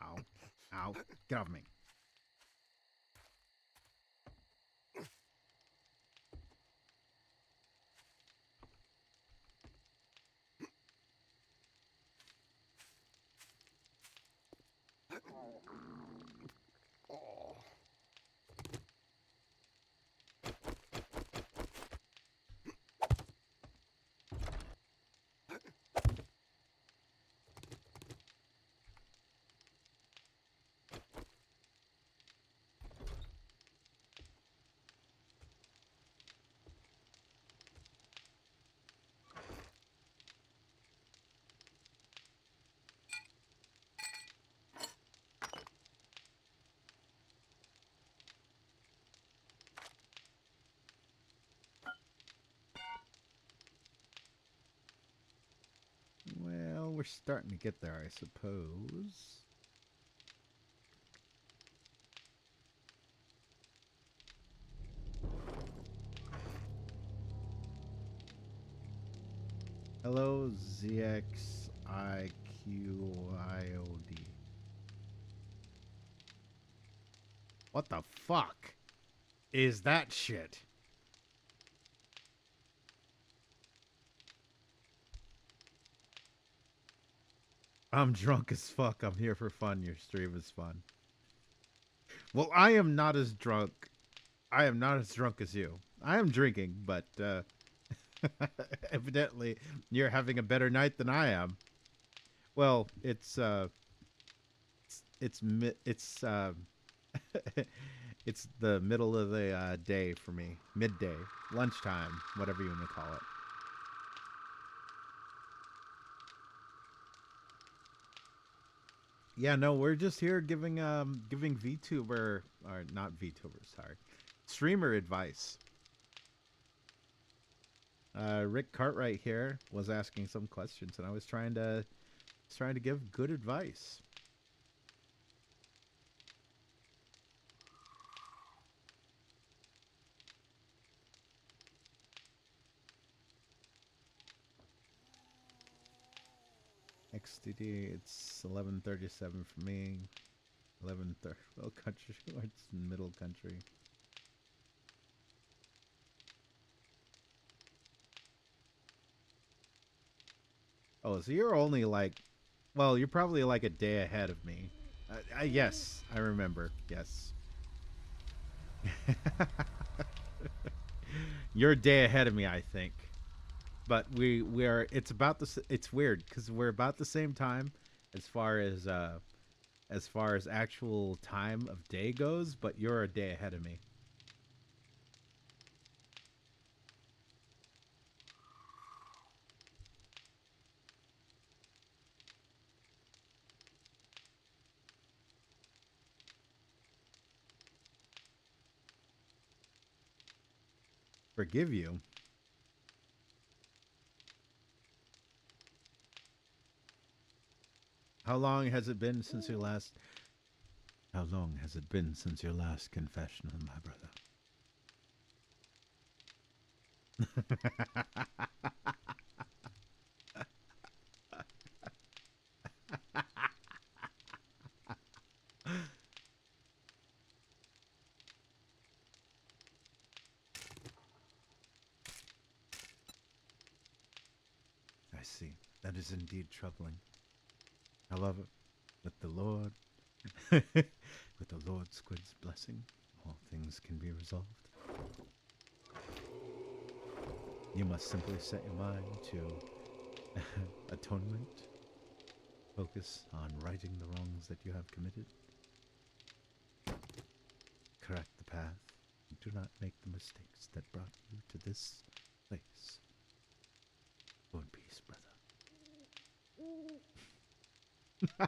Ow. Ow. Get off me. Well, we're starting to get there, I suppose. Hello, ZXIQIOD. What the fuck is that shit? I'm drunk as fuck. I'm here for fun. Your stream is fun. Well, I am not as drunk. I am not as drunk as you. I am drinking, but evidently you're having a better night than I am. Well, it's it's it's the middle of the day for me, midday, lunchtime, whatever you want to call it. Yeah, no, we're just here giving VTuber or not VTuber, sorry, streamer advice. Rick Cartwright here was asking some questions, and I was trying to give good advice. XTD, it's 11:37 for me. 11:30. Well, country. It's middle country. Oh, so you're only like, well, you're probably like a day ahead of me. Yes, I remember. Yes. You're a day ahead of me, I think. But we are. It's about the. It's weird because we're about the same time as far as actual time of day goes. But you're a day ahead of me. Forgive you. How long has it been since your last? How long has it been since your last confession of my brother? That is indeed troubling. However, with the Lord, with the Lord Squid's blessing, all things can be resolved. You must simply set your mind to atonement. Focus on righting the wrongs that you have committed. Correct the path. Do not make the mistakes that brought you to this place. Go in peace, brother. I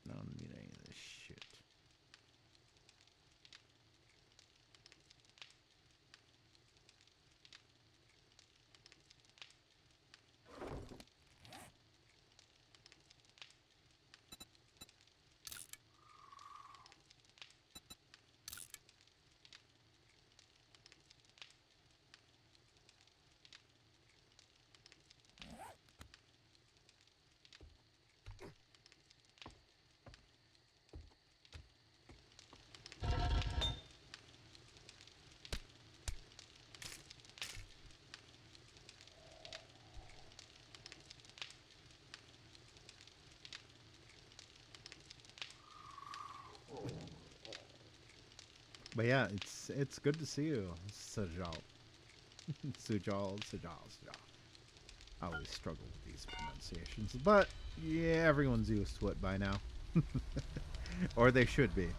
don't need any of this shit. But yeah, it's good to see you, Sajal. Sujal. I always struggle with these pronunciations, but yeah, everyone's used to it by now. Or they should be.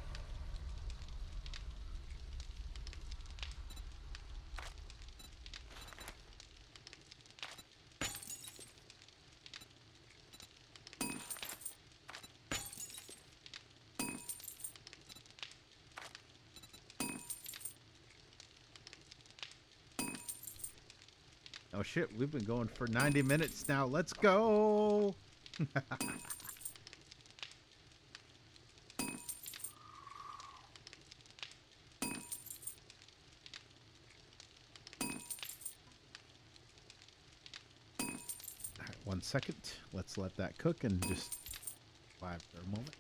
Oh shit, we've been going for 90 minutes now. Let's go! Alright, 1 second. Let's let that cook and just vibe for a moment.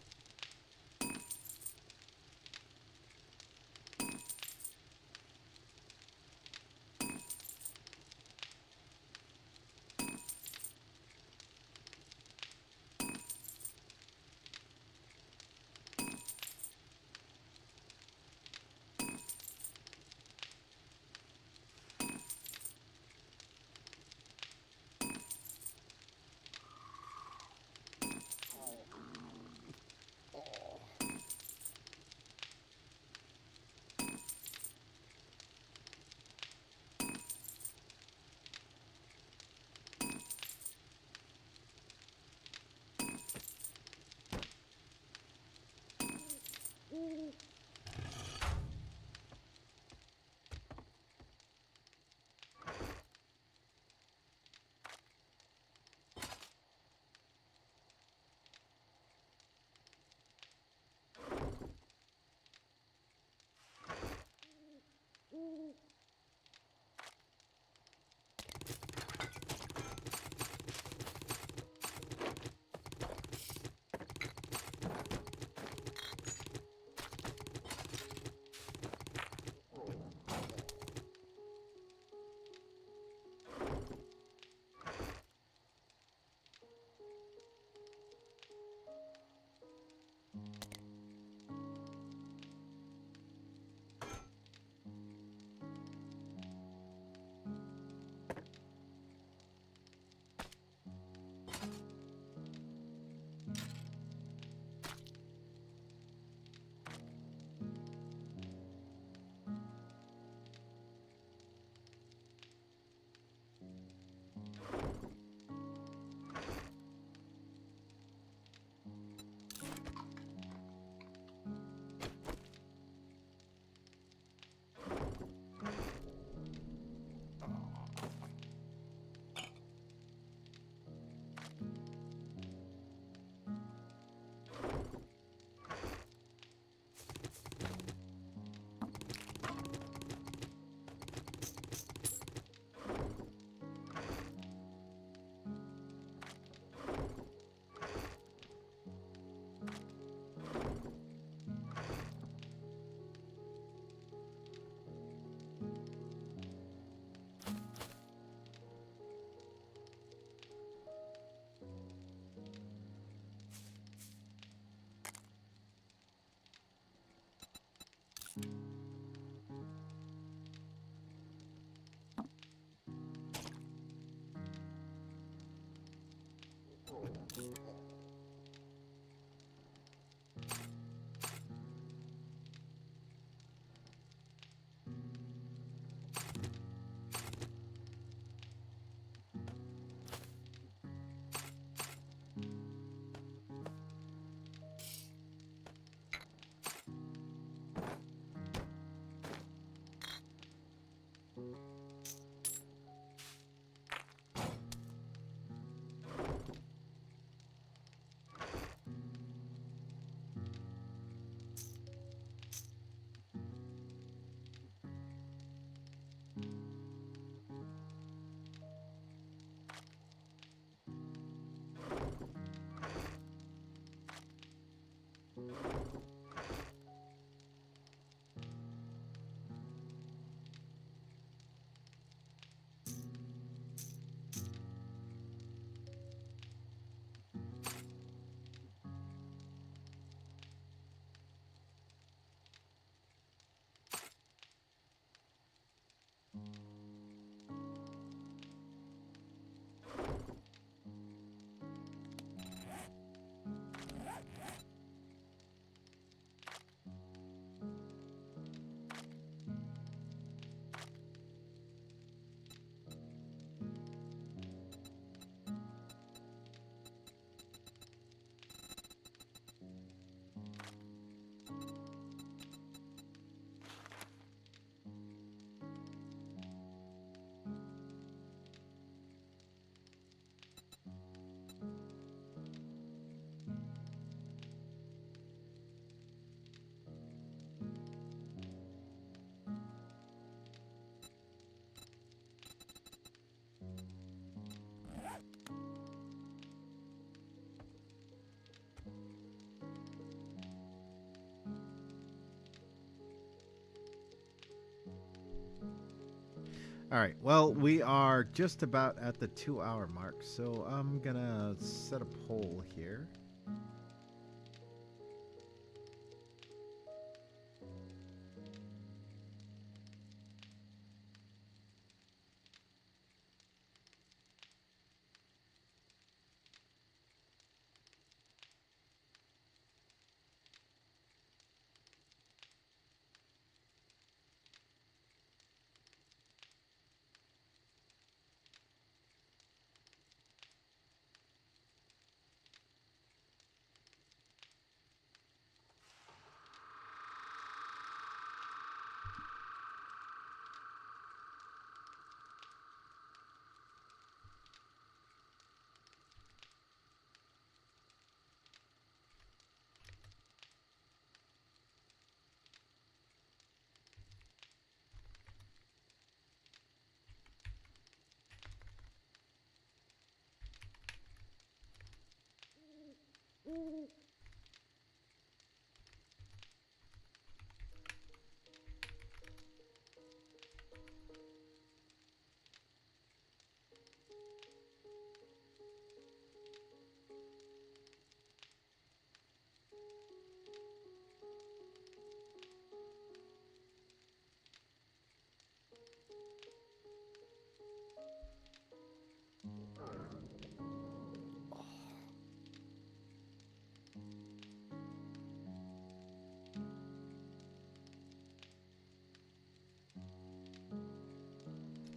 All right. Well, we are just about at the 2 hour mark, so I'm gonna set a poll here.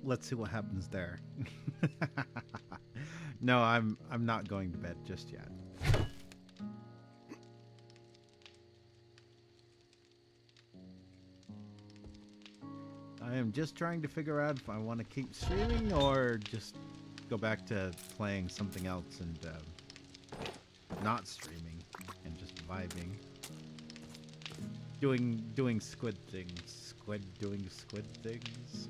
Let's see what happens there. No, I'm not going to bed just yet. I am just trying to figure out if I want to keep streaming or just go back to playing something else and not streaming and just vibing. Doing squid things. Squid doing squid things.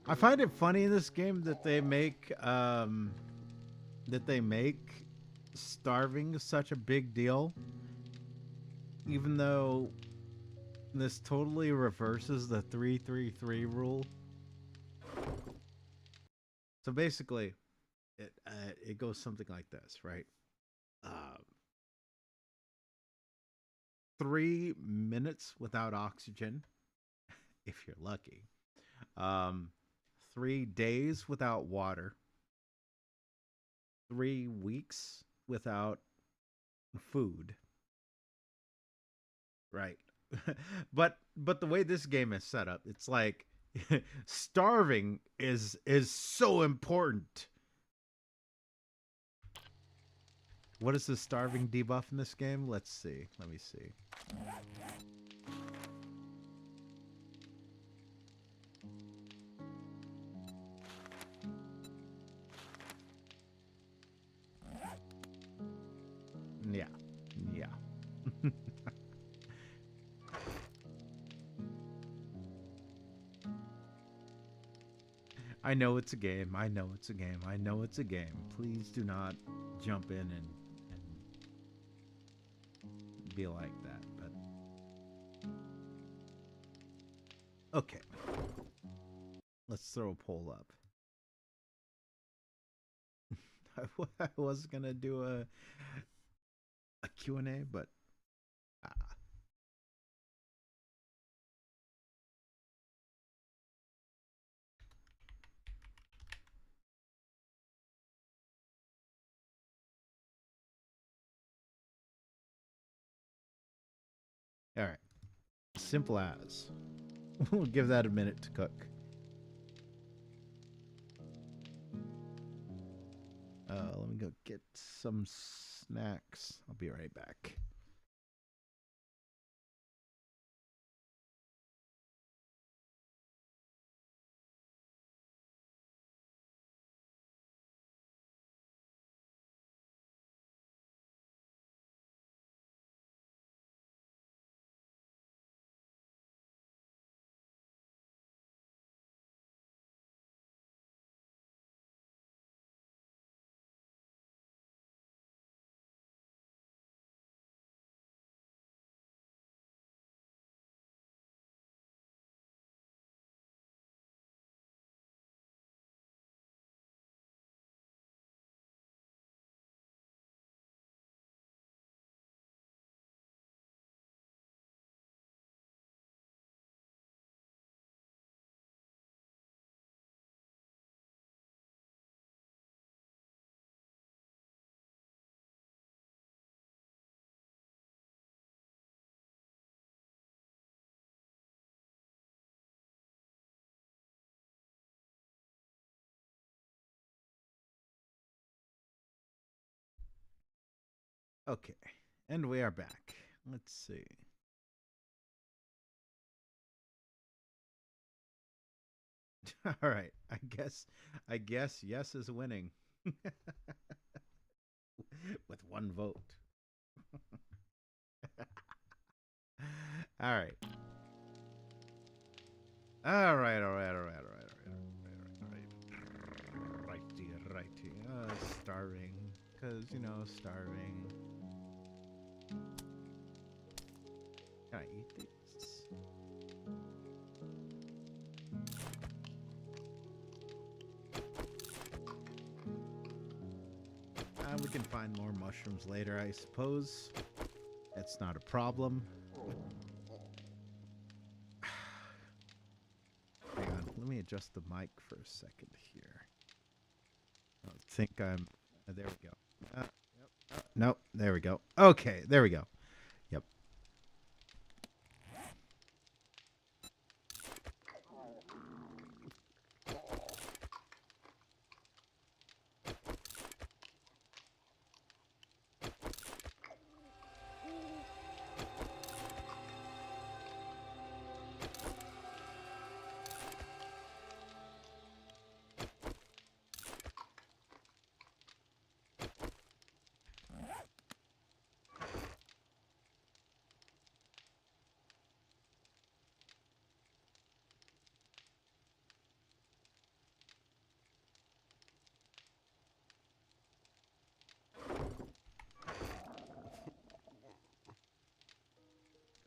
I find it funny in this game that they make starving such a big deal, even though this totally reverses the 3-3-3 rule. So basically, it goes something like this, right? Um, 3 minutes without oxygen, if you're lucky. Um, 3 days without water. 3 weeks without food. Right. but the way this game is set up, it's like starving is so important. What is the starving debuff in this game? Let's see. Let me see. Yeah. Yeah. I know it's a game. I know it's a game. I know it's a game. Please do not jump in and be like that. But okay. Let's throw a poll up. I was gonna do a Q&A, but all right. Simple as. We'll give that a minute to cook. Let me go get some snacks. I'll be right back. Okay, and we are back. Let's see. All right, I guess yes is winning with one vote. All right. All right, all right, all right, all right, all right, all right, righty, righty. Starving, cause starving. Can I eat these? We can find more mushrooms later, I suppose. That's not a problem. Hang on, let me adjust the mic for a second here. I think I'm. There we go. Yep. Nope. There we go. Okay, there we go. Yep.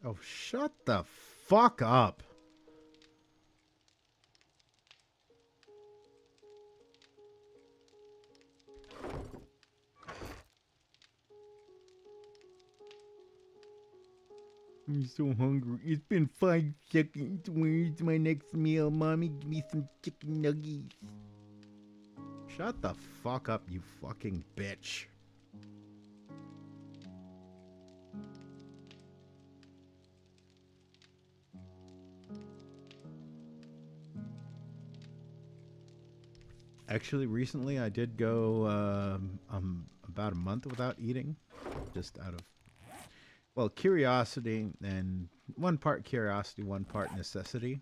Oh, shut the fuck up. I'm so hungry. It's been 5 seconds. Where's my next meal? Mommy, give me some chicken nuggets. Shut the fuck up, you fucking bitch. Actually, recently I did go about a month without eating. Just out of, well, curiosity, and one part curiosity, one part necessity.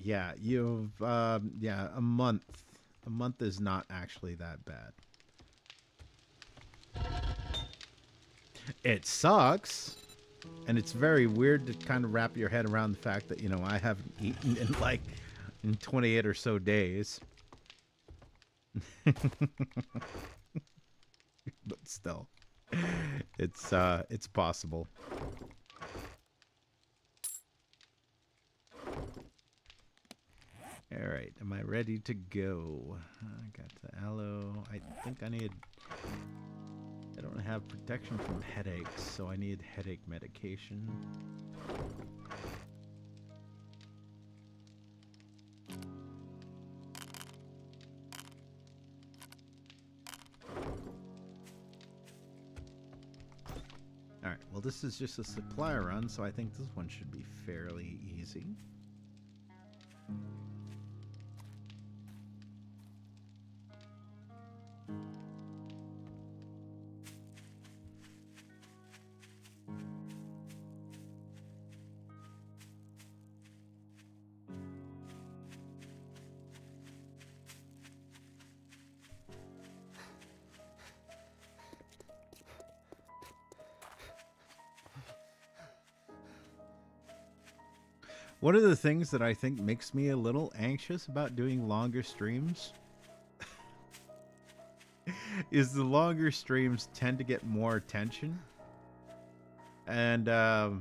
Yeah, yeah, a month. A month is not actually that bad. It sucks, and it's very weird to kind of wrap your head around the fact that, I haven't eaten in 28 or so days. But still, it's possible. All right, am I ready to go? I got the aloe. I think I don't have protection from headaches, so I need headache medication. Alright, well this is just a supply run, so I think this one should be fairly easy. One of the things that I think makes me a little anxious about doing longer streams is the longer streams tend to get more attention. And I'll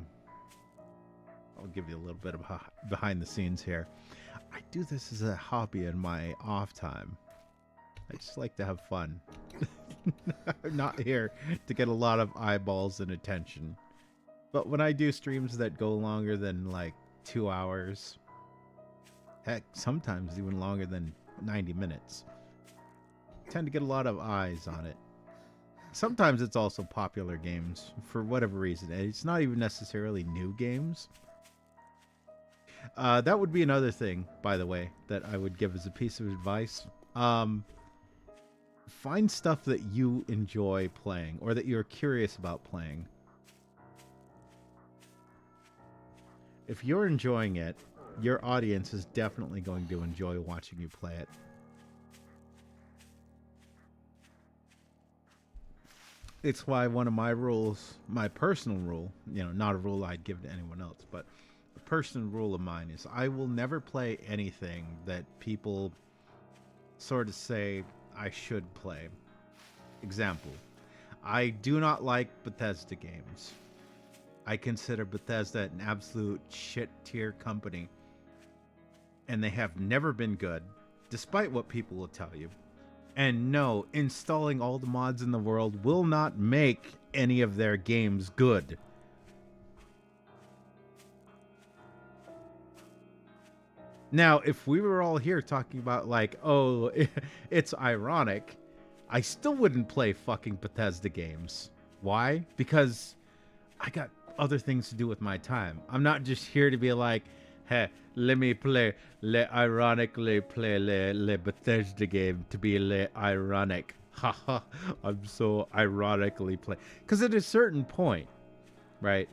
give you a little bit of behind the scenes here. I do this as a hobby in my off time. I just like to have fun. I'm not here to get a lot of eyeballs and attention. But when I do streams that go longer than like 2 hours, heck, sometimes even longer than 90 minutes, I tend to get a lot of eyes on it. Sometimes it's also popular games for whatever reason. It's not even necessarily new games. That would be another thing, by the way, that I would give as a piece of advice. Find stuff that you enjoy playing or that you're curious about playing. If you're enjoying it, your audience is definitely going to enjoy watching you play it. It's why one of my rules, my personal rule, not a rule I'd give to anyone else, but a personal rule of mine is I will never play anything that people sort of say I should play. Example, I do not like Bethesda games. I consider Bethesda an absolute shit tier company, and they have never been good, despite what people will tell you. And no, installing all the mods in the world will not make any of their games good. Now, if we were all here talking about like, oh, it's ironic, I still wouldn't play fucking Bethesda games. Why? Because I got other things to do with my time. I'm not just here to be like, hey, let me ironically play le Bethesda game to be ironic. Haha, I'm so ironically playing. Because at a certain point, right,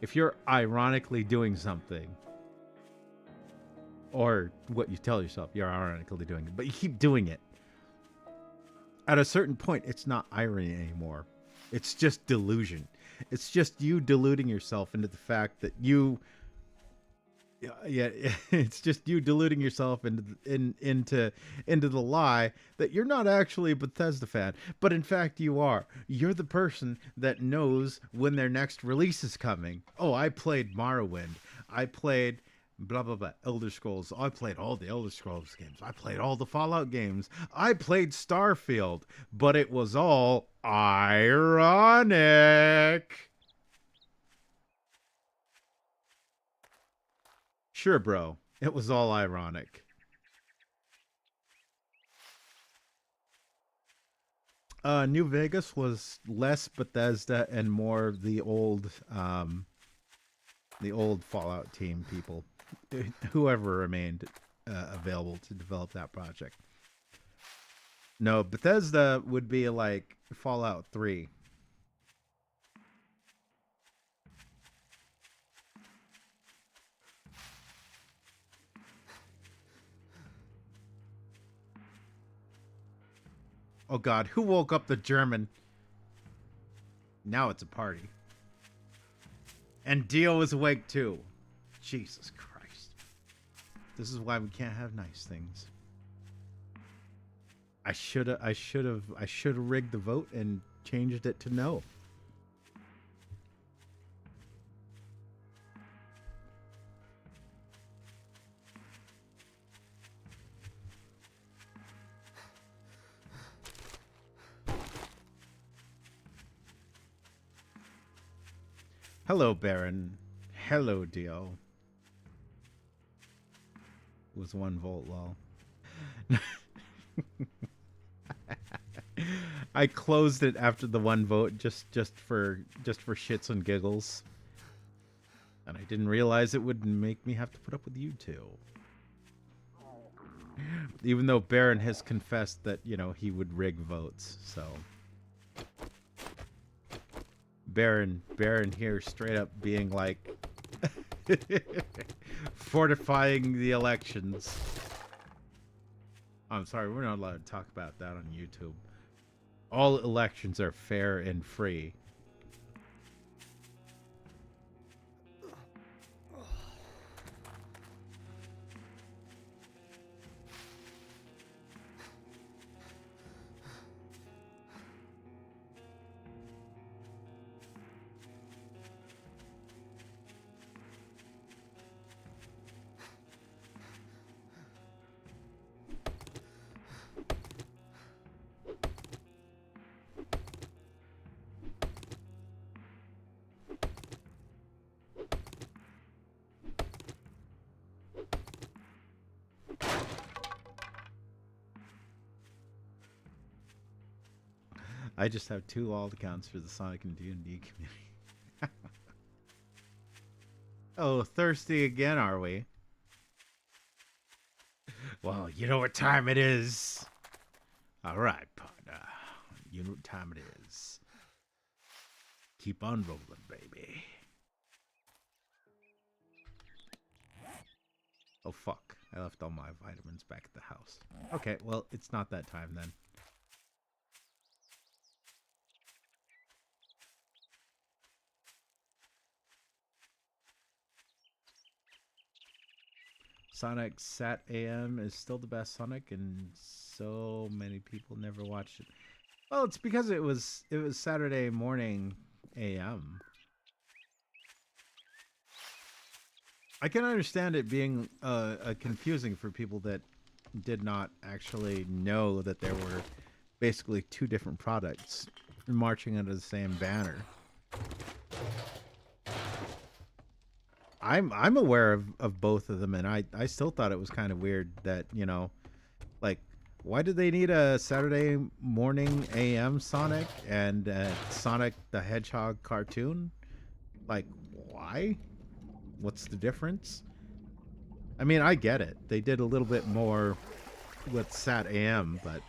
if you're ironically doing something, or what you tell yourself, you're ironically doing it, but you keep doing it, at a certain point, it's not irony anymore. It's just delusion. It's just you deluding yourself into the fact that you Yeah, it's just you deluding yourself into the lie that you're not actually a Bethesda fan, but in fact you are. You're the person that knows when their next release is coming. Oh, I played Morrowind. I played blah blah blah Elder Scrolls. I played all the Elder Scrolls games. I played all the Fallout games. I played Starfield, but it was all ironic. Sure, bro. It was all ironic. New Vegas was less Bethesda and more the old Fallout team people, whoever remained available to develop that project. No, Bethesda would be like Fallout 3. Oh God, who woke up the German? Now it's a party. And Dio is awake too. Jesus Christ. This is why we can't have nice things. I should have rigged the vote and changed it to no. Hello, Baron. Hello, Dio. It was 1 volt, lol. I closed it after the 1 vote just for shits and giggles. And I didn't realize it would make me have to put up with you two. Even though Baron has confessed that, he would rig votes, so Baron here straight up being like fortifying the elections. I'm sorry, we're not allowed to talk about that on YouTube. All elections are fair and free. I just have 2 alt accounts for the Sonic and D&D community. Oh, thirsty again, are we? Well, you know what time it is. All right, partner. You know what time it is. Keep on rolling, baby. Oh, fuck. I left all my vitamins back at the house. Okay, well, it's not that time then. Sonic Sat AM is still the best Sonic, and so many people never watched it. Well, it's because it was Saturday morning AM. I can understand it being confusing for people that did not actually know that there were basically 2 different products marching under the same banner. I'm aware of both of them, and I still thought it was kind of weird that, like, why did they need a Saturday morning AM Sonic and Sonic the Hedgehog cartoon? Like, why? What's the difference? I mean, I get it. They did a little bit more with Sat AM, but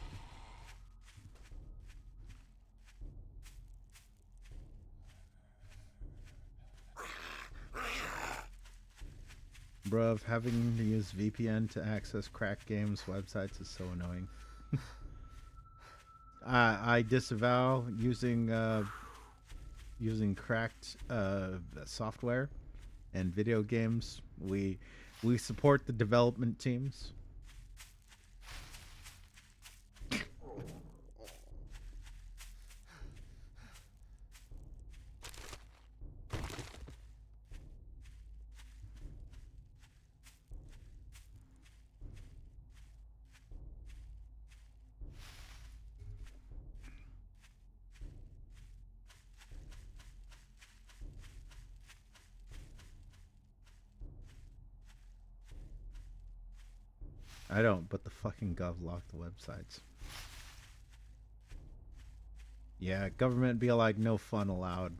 bruv, having to use VPN to access cracked games websites is so annoying. I disavow using cracked software. and video games. We support the development teams. I don't, but the fucking gov locked the websites. Yeah, government be like, no fun allowed.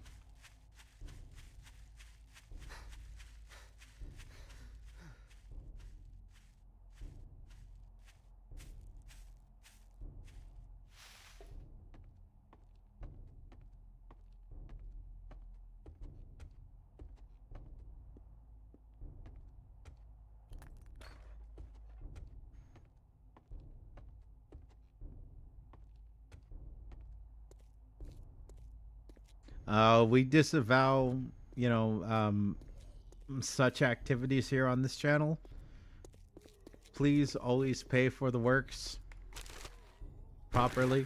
We disavow, you know, such activities here on this channel. Please always pay for the works properly.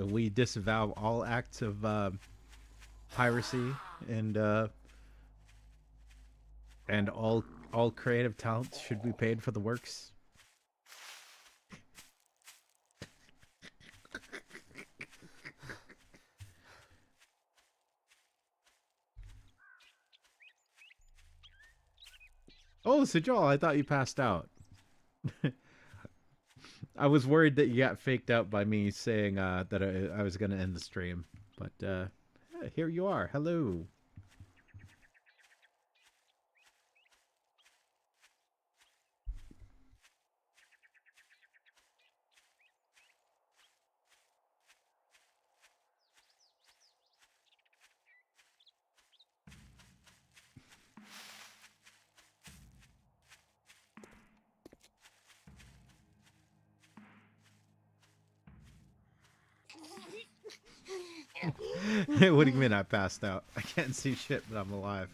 We disavow all acts of piracy and all creative talents should be paid for the works. Oh, Sejal, I thought you passed out. I was worried that you got faked out by me saying that I was going to end the stream. But yeah, here you are. Hello. What do you mean I passed out? I can't see shit, but I'm alive.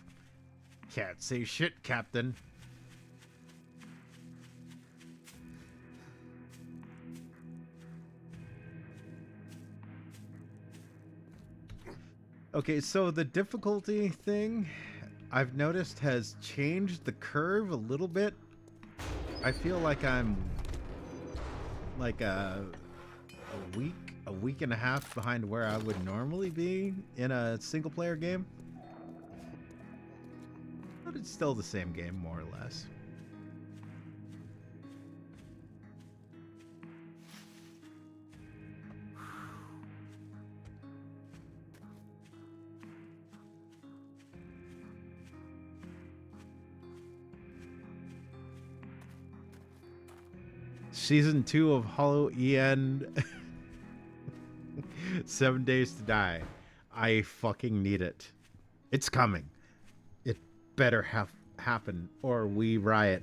Can't see shit, Captain. Okay, so the difficulty thing I've noticed has changed the curve a little bit. I feel like I'm like a week and a half behind where I would normally be in a single player game. But it's still the same game, more or less. Season 2 of HoloEN 7 Days to Die. I fucking need it. It's coming. It better happen or we riot.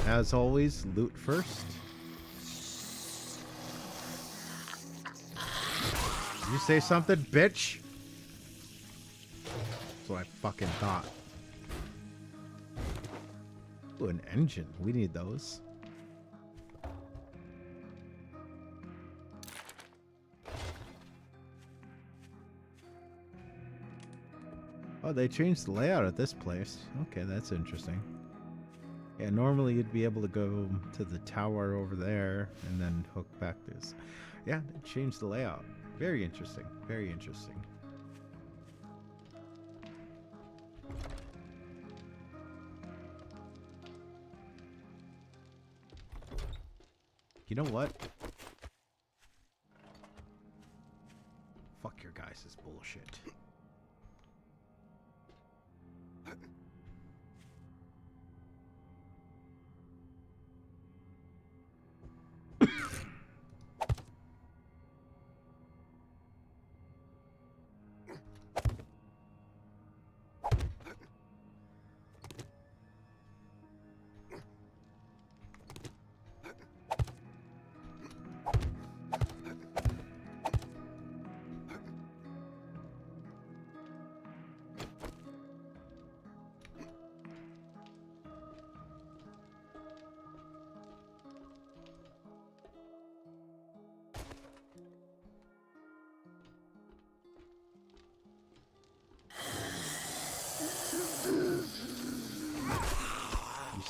As always, loot first. You say something, bitch? That's what I fucking thought. Ooh, an engine. We need those. Oh, they changed the layout of this place. Okay, that's interesting. Yeah, normally you'd be able to go to the tower over there and then hook back this. Yeah, they changed the layout. Very interesting. Very interesting. You know what? Fuck your guys' bullshit.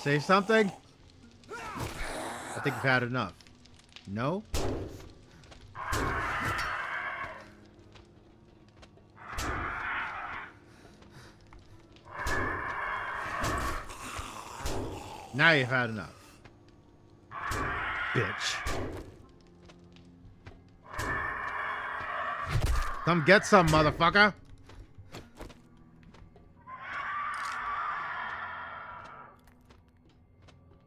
Say something? I think you've had enough. No? Now you've had enough. Bitch. Come get some, motherfucker.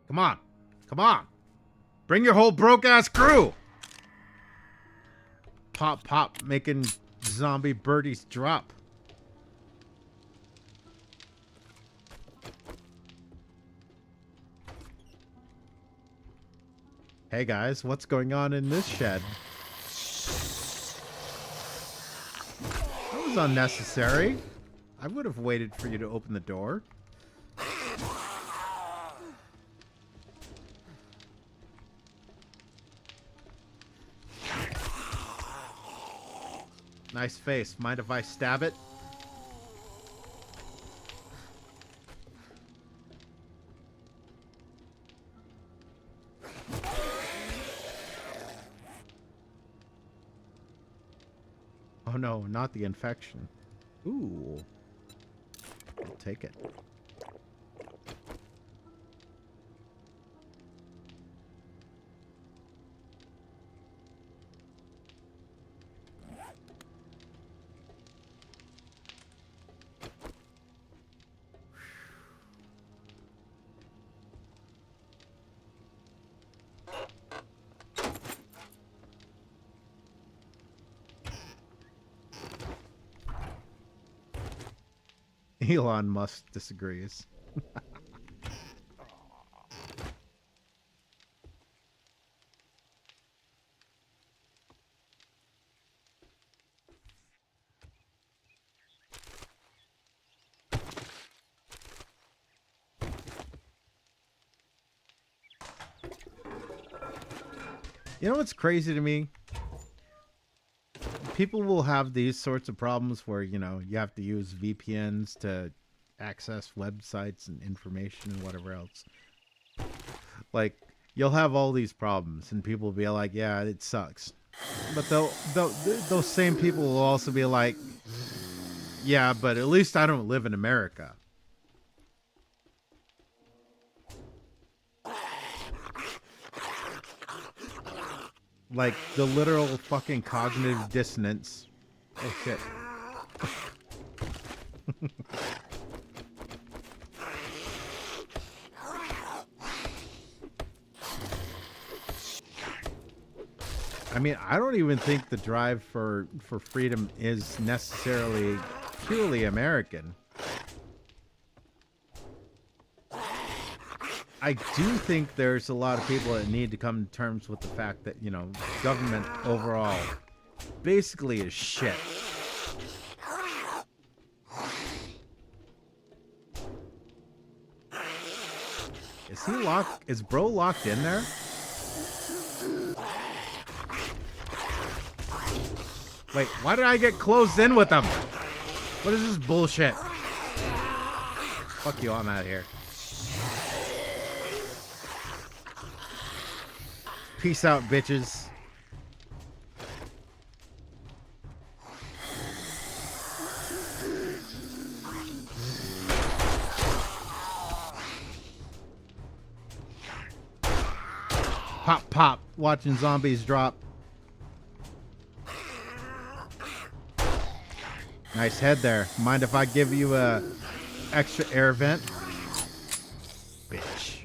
Come on. Come on. Bring your whole broke-ass crew. Pop, pop, making zombie birdies drop. Hey guys, what's going on in this shed? That was unnecessary. I would have waited for you to open the door. Nice face. Mind if I stab it? Oh no, not the infection. Ooh. I'll take it. Elon Musk disagrees. You know what's crazy to me? People will have these sorts of problems where, you know, you have to use VPNs to access websites and information and whatever else. Like, you'll have all these problems and people will be like, yeah, it sucks. But those same people will also be like, yeah, but at least I don't live in America. Like, the literal fucking cognitive dissonance. Oh, shit. I mean, I don't even think the drive for freedom is necessarily purely American. I do think there's a lot of people that need to come to terms with the fact that, you know, government overall basically is shit. Is he locked? Is bro locked in there? Wait, why did I get closed in with him? What is this bullshit? Fuck you, I'm out of here. Peace out, bitches. Pop, pop. Watching zombies drop. Nice head there. Mind if I give you a extra air vent? Bitch.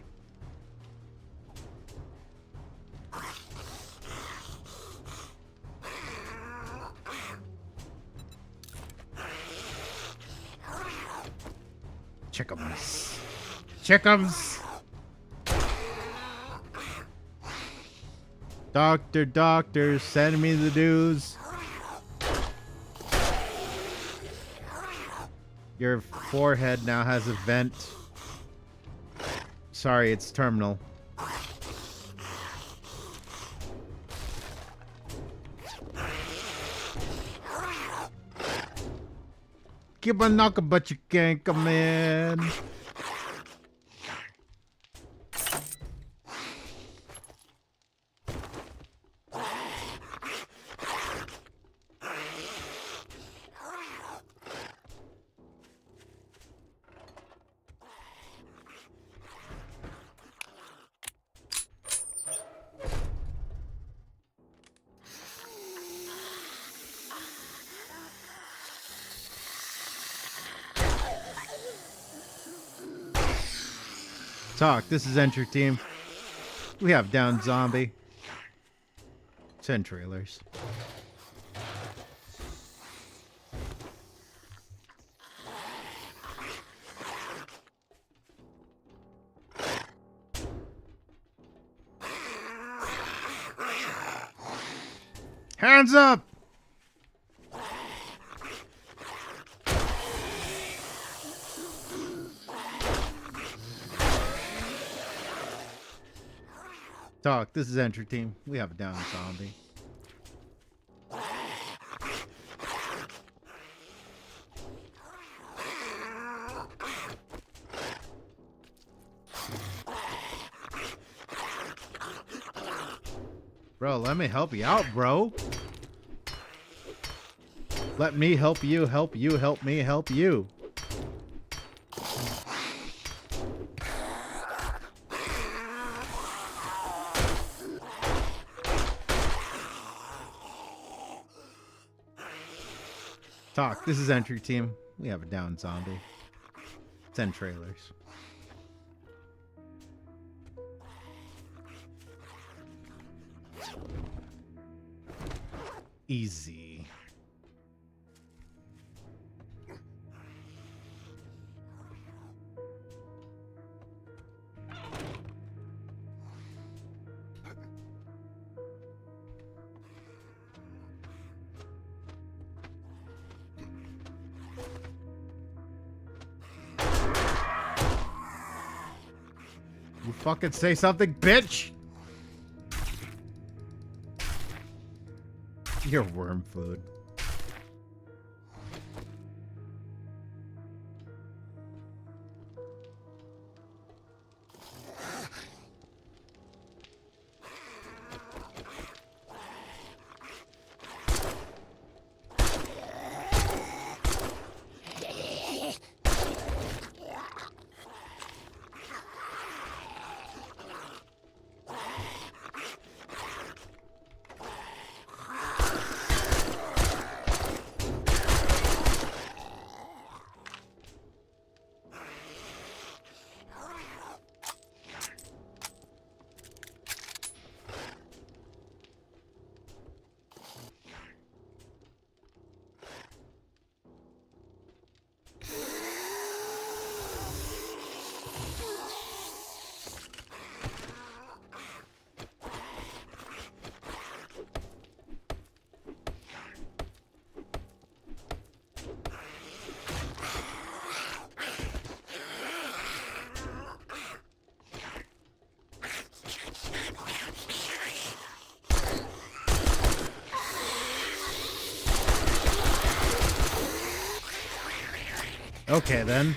Chickums. Chickums. Doctor, doctor, send me the dues. Your forehead now has a vent. Sorry, it's terminal. Give a knock, but you can't come in. Talk, this is entry team. We have down zombie. 10 trailers. Hands up! Talk, this is entry team. We have a down zombie. Bro, let me help you out, bro. Let me help you, help me, help you. Talk, this is entry team. We have a down zombie. 10 trailers. Easy. You fucking say something, bitch! You're worm food. Okay, then.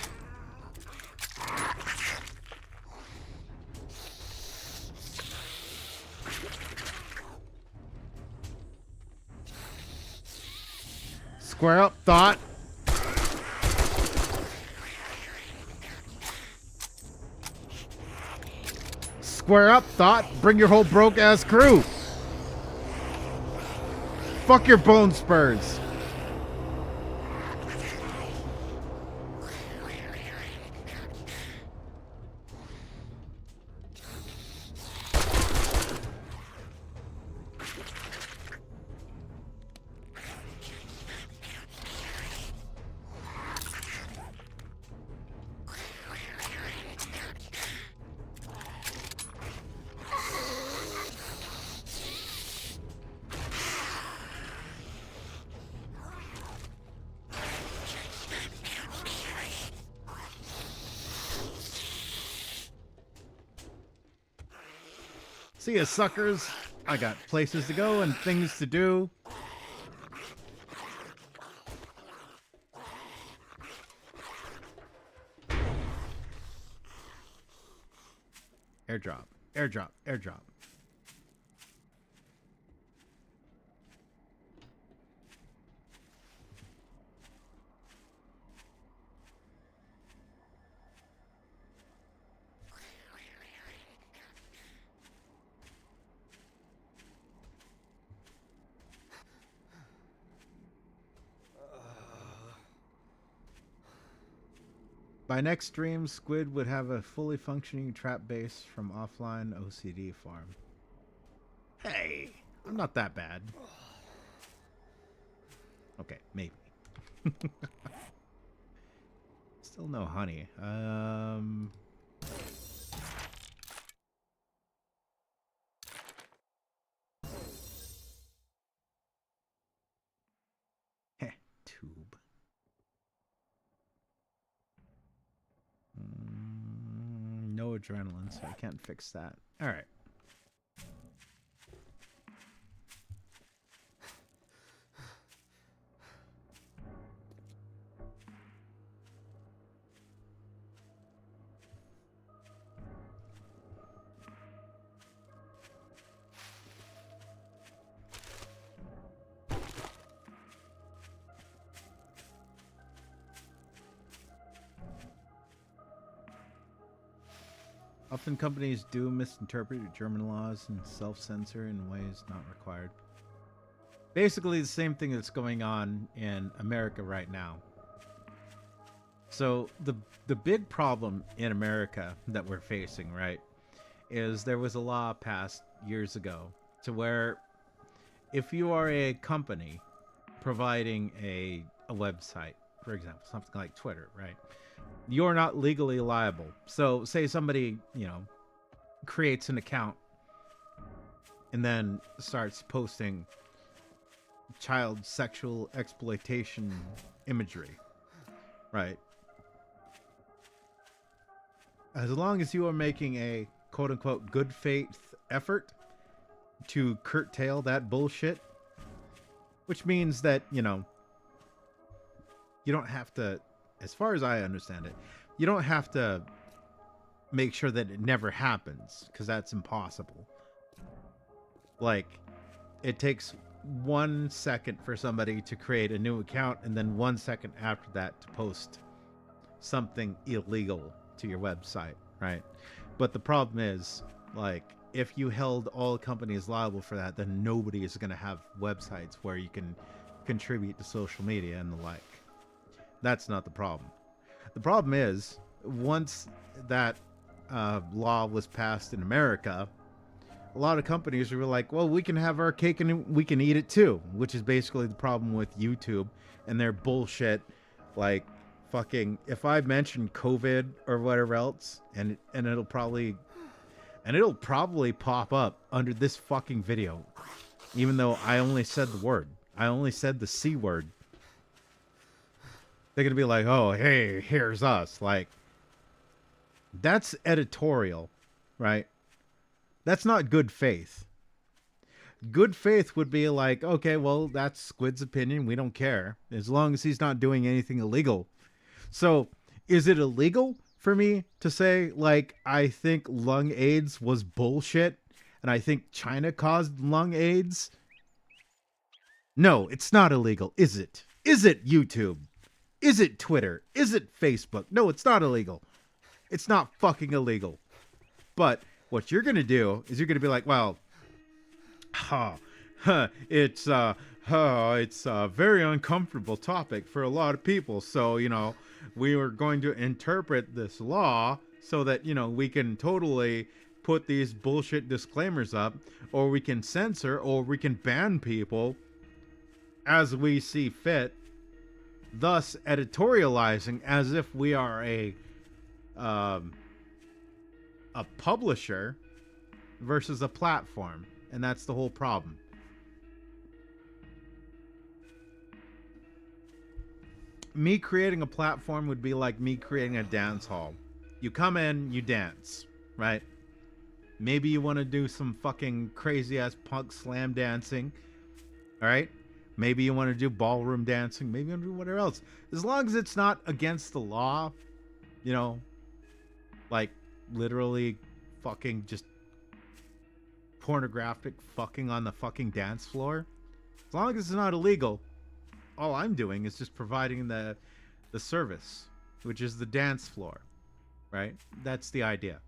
Square up, thought. Square up, thought. Bring your whole broke-ass crew. Fuck your bone spurs. See ya, suckers. I got places to go and things to do. Airdrop, airdrop, airdrop. By next stream, Squid would have a fully functioning trap base from offline OCD farm. Hey, I'm not that bad. Okay, maybe. Still no honey. Heh, tube. No adrenaline, so I can't fix that. All right. Often companies do misinterpret German laws and self-censor in ways not required. Basically the same thing that's going on in America right now. So the big problem in America that we're facing, right, is there was a law passed years ago to where if you are a company providing a website, for example, something like Twitter, right, you're not legally liable. So say somebody, creates an account and then starts posting child sexual exploitation imagery, right? As long as you are making a quote unquote good faith effort to curtail that bullshit, which means that, you don't have to, as far as I understand it, you don't have to make sure that it never happens, because that's impossible. Like, it takes 1 second for somebody to create a new account, and then 1 second after that to post something illegal to your website, right? But the problem is, like, if you held all companies liable for that, then nobody is going to have websites where you can contribute to social media and the like. That's not the problem. The problem is, once that law was passed in America, a lot of companies were like, well, we can have our cake and we can eat it too, which is basically the problem with YouTube and their bullshit. Like, fucking, if I mention COVID or whatever else, and it'll probably pop up under this fucking video, even though I only said the word. I only said the C word. They're gonna be like, oh, hey, here's us. Like, that's editorial, right? That's not good faith. Good faith would be like, okay, well, that's Squid's opinion. We don't care, as long as he's not doing anything illegal. So, is it illegal for me to say, like, I think lung AIDS was bullshit, and I think China caused lung AIDS? No, it's not illegal, is it? Is it YouTube? Is it Twitter? Is it Facebook? No, it's not illegal. It's not fucking illegal. But what you're going to do is you're going to be like, well, it's a very uncomfortable topic for a lot of people. So, we were going to interpret this law so that, we can totally put these bullshit disclaimers up, or we can censor, or we can ban people as we see fit, thus editorializing as if we are a publisher versus a platform. And that's the whole problem. Me creating a platform would be like me creating a dance hall. You come in, you dance, right? Maybe you want to do some fucking crazy ass punk slam dancing, all right? Maybe you want to do ballroom dancing. Maybe you want to do whatever else. As long as it's not against the law, like literally fucking just pornographic fucking on the fucking dance floor. As long as it's not illegal, all I'm doing is just providing the service, which is the dance floor, right? That's the idea.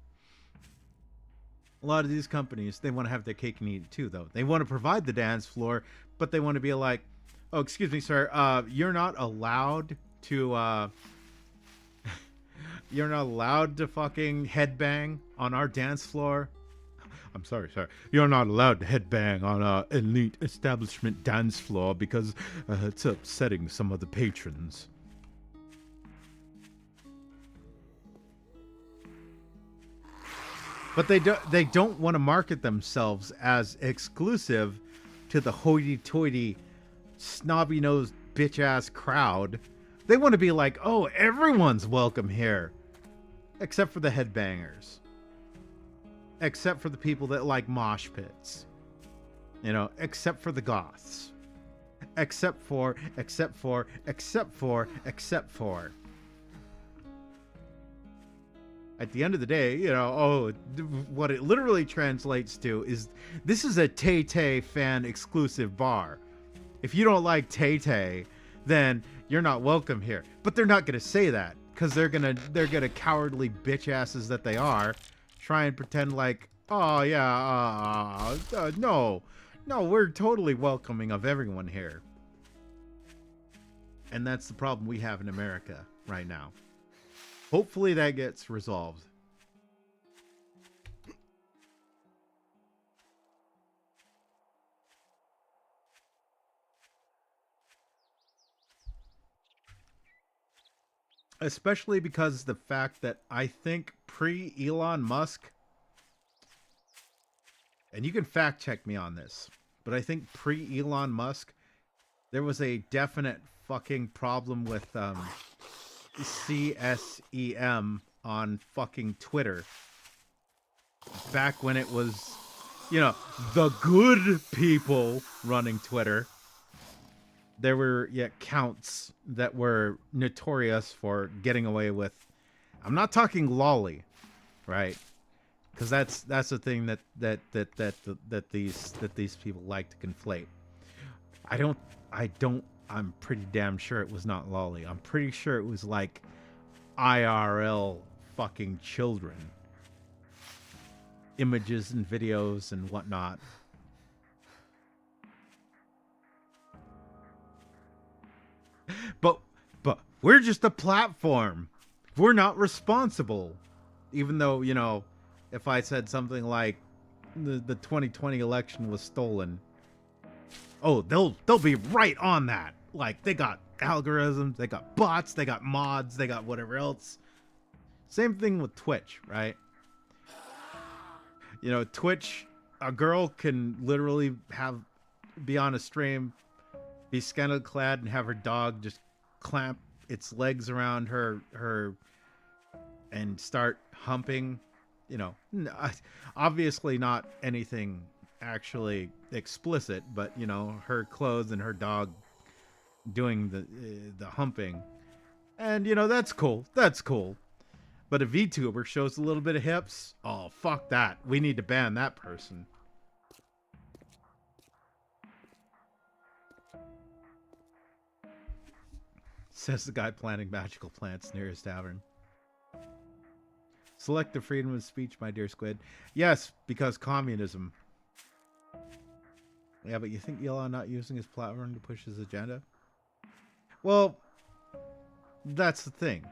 A lot of these companies, they want to have their cake and eat it too, though. They want to provide the dance floor, but they want to be like, oh, excuse me, sir, you're not allowed to You're not allowed to fucking headbang on our dance floor. I'm sorry, sir. You're not allowed to headbang on our elite establishment dance floor because it's upsetting some of the patrons. But they don't want to market themselves as exclusive to the hoity-toity, snobby-nosed, bitch-ass crowd. They want to be like, oh, everyone's welcome here. Except for the headbangers. Except for the people that like mosh pits. You know, except for the goths. Except for. At the end of the day, you know, what it literally translates to is this is a Tay-Tay fan exclusive bar. If you don't like Tay-Tay, then you're not welcome here. But they're not going to say that because they're gonna cowardly bitch asses that they are try and pretend like, oh yeah, no, we're totally welcoming of everyone here. And that's the problem we have in America right now. Hopefully that gets resolved. Especially because the fact that I think pre-Elon Musk, and you can fact check me on this, but I think pre-Elon Musk, there was a definite fucking problem with CSEM on fucking Twitter. Back when it was, you know, the good people running Twitter. There were counts that were notorious for getting away with. I'm not talking lolly, right? Because that's the thing that these people like to conflate. I'm pretty damn sure it was not lolly. I'm pretty sure it was like IRL fucking children. Images and videos and whatnot. But we're just a platform. We're not responsible. Even though, you know, if I said something like the 2020 election was stolen, oh, they'll be right on that. Like, they got algorithms, they got bots, they got mods, they got whatever else. Same thing with Twitch, right? You know, Twitch, a girl can literally be on a stream, be scantily clad, and have her dog just clamp its legs around her and start humping. You know, obviously not anything actually explicit, but, you know, her clothes and her dog doing the humping. And, you know, that's cool. That's cool. But a VTuber shows a little bit of hips. Oh, fuck that. We need to ban that person. Says the guy planting magical plants near his tavern. Selective freedom of speech, my dear Squid. Yes, because communism. Yeah, but you think Elon not using his platform to push his agenda? Well, that's the thing.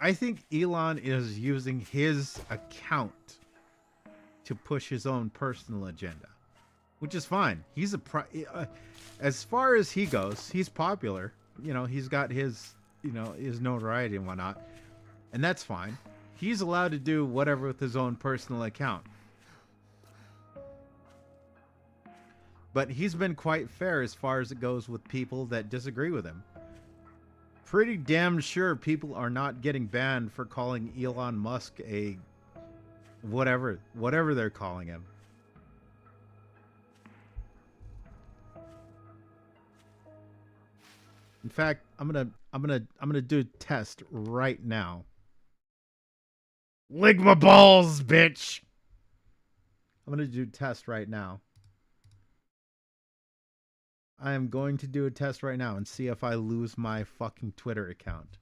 I think Elon is using his account to push his own personal agenda, which is fine. He's as far as he goes, he's popular. You know, he's got his, you know, his notoriety and whatnot, and that's fine. He's allowed to do whatever with his own personal account. But he's been quite fair as far as it goes with people that disagree with him. Pretty damn sure people are not getting banned for calling Elon Musk a whatever they're calling him. In fact, I'm gonna do a test right now. Lick my balls, bitch. I'm gonna do a test right now. I am going to do a test right now and see if I lose my fucking Twitter account.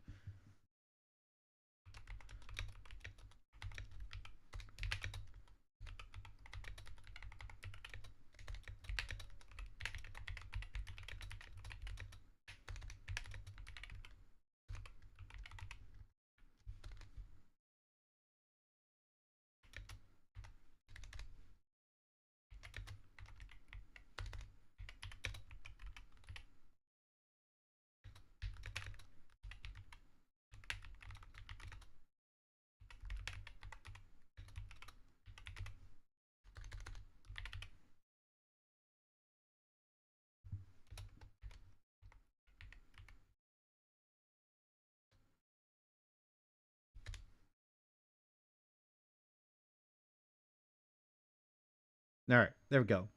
All right, there we go.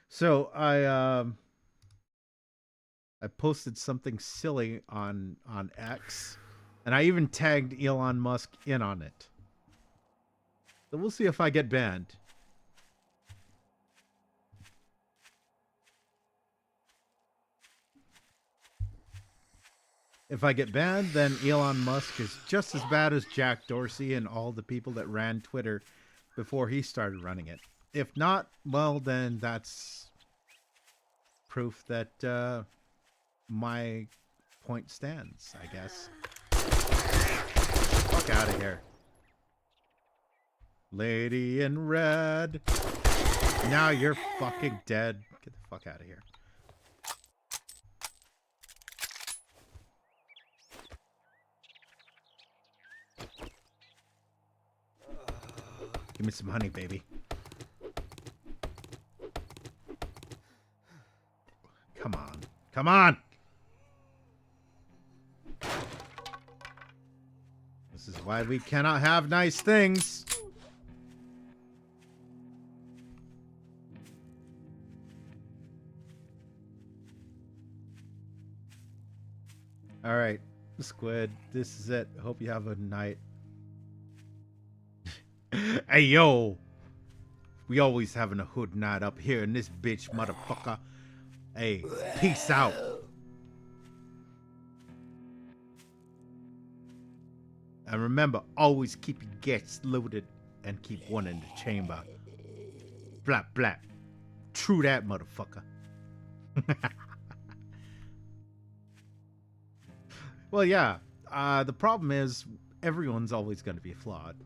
So I posted something silly on X, and I even tagged Elon Musk in on it. So we'll see if I get banned. If I get banned, then Elon Musk is just as bad as Jack Dorsey and all the people that ran Twitter before he started running it. If not, well, then that's proof that my point stands, I guess. Fuck out of here. Lady in red. Now you're fucking dead. Get the fuck out of here. Give me some honey, baby. Come on. Come on! This is why we cannot have nice things. Alright, Squid, this is it. Hope you have a night. Hey, yo! We always having a hood night up here in this bitch, motherfucker. Hey, peace out. And remember, always keep your gets loaded and keep one in the chamber. Blap, blap. True that, motherfucker. Well, yeah. The problem is, everyone's always going to be flawed.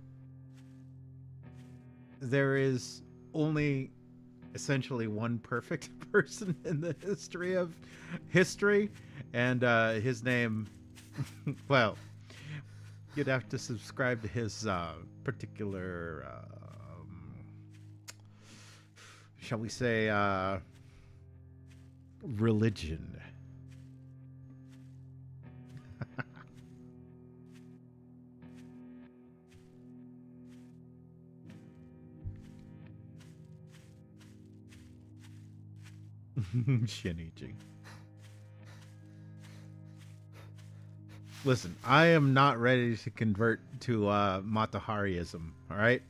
There is only essentially one perfect person in the history of history, and his name, well, you'd have to subscribe to his particular, shall we say, religion. Shinichi. Listen, I am not ready to convert to Matahariism, all right?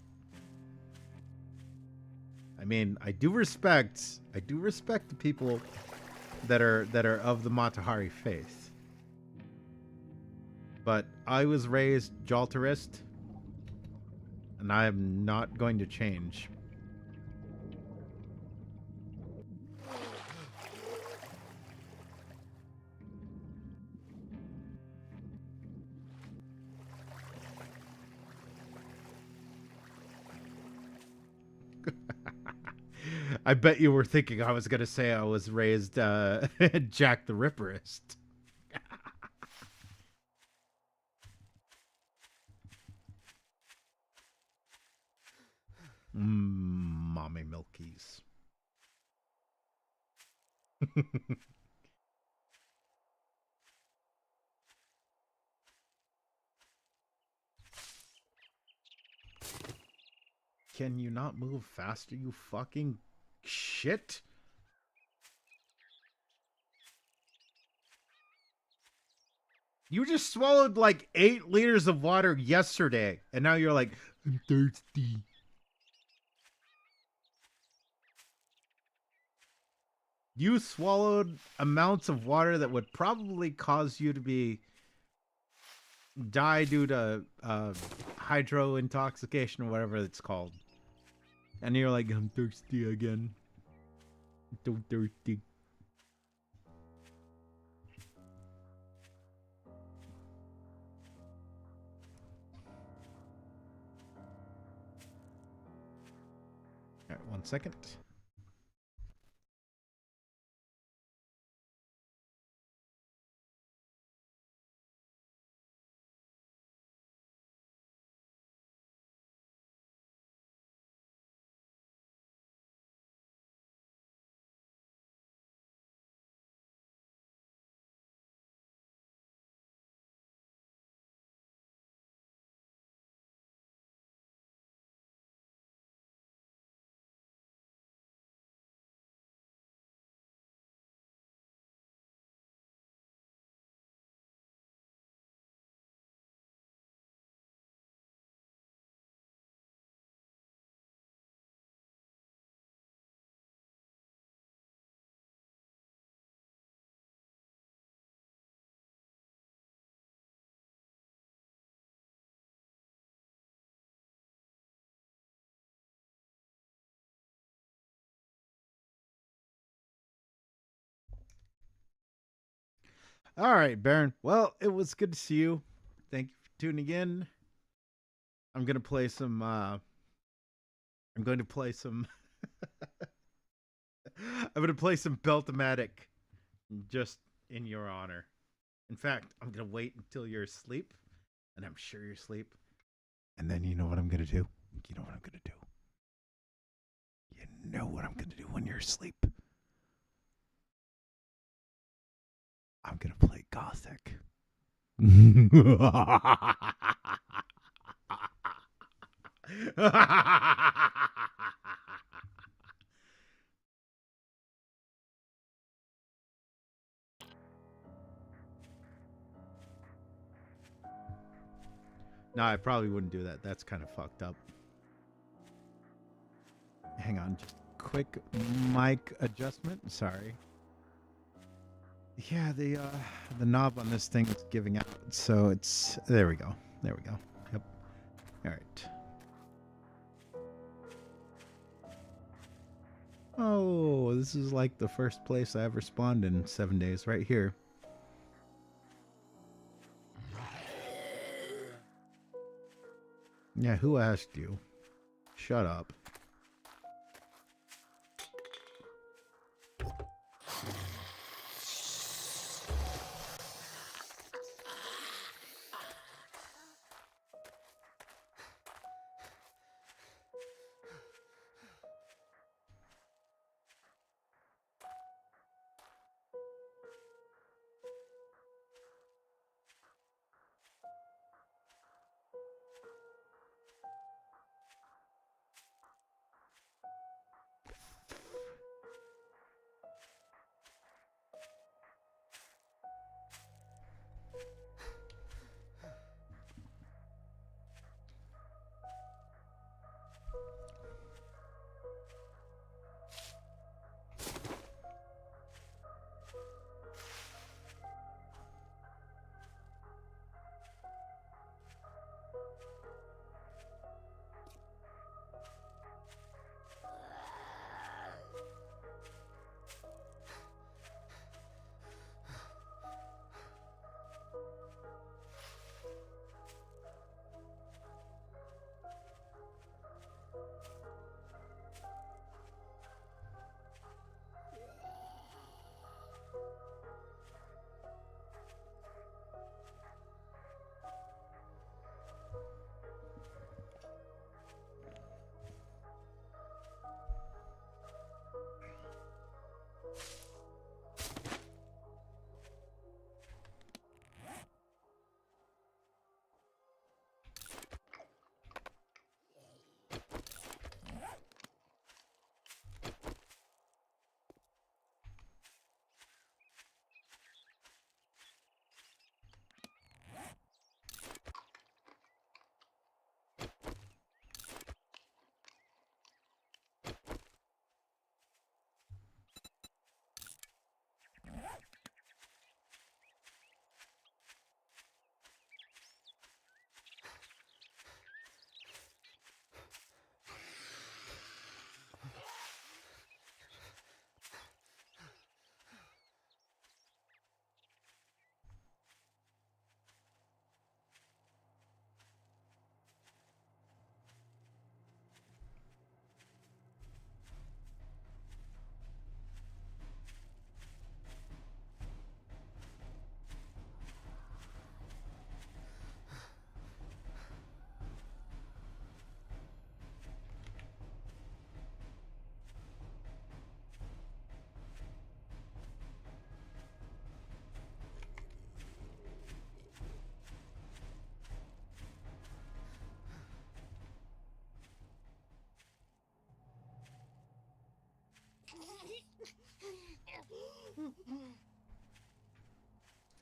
I mean, I do respect the people that are of the Matahari faith. But I was raised Jaltarist, and I am not going to change. I bet you were thinking I was going to say I was raised Jack the Ripperist. Mommy milkies. Can you not move faster, you fucking shit? You just swallowed like 8 liters of water yesterday, and now you're like, I'm thirsty. You swallowed amounts of water that would probably cause you to die due to hydro intoxication or whatever it's called. And you're like, I'm thirsty again. So thirsty. All right, 1 second. All right, Baron. Well, it was good to see you. Thank you for tuning in. I'm gonna play some. I'm going to play some. I'm gonna play some Beltomatic, just in your honor. In fact, I'm gonna wait until you're asleep, and I'm sure you're asleep. And then you know what I'm gonna do. You know what I'm gonna do. You know what I'm gonna do when you're asleep. I'm gonna play Gothic. No, I probably wouldn't do that. That's kind of fucked up. Hang on, just quick mic adjustment. Sorry. Yeah, the knob on this thing is giving out, so it's there we go. There we go. Yep. All right. Oh, this is like the first place I ever spawned in 7 days, right here. Yeah, who asked you? Shut up.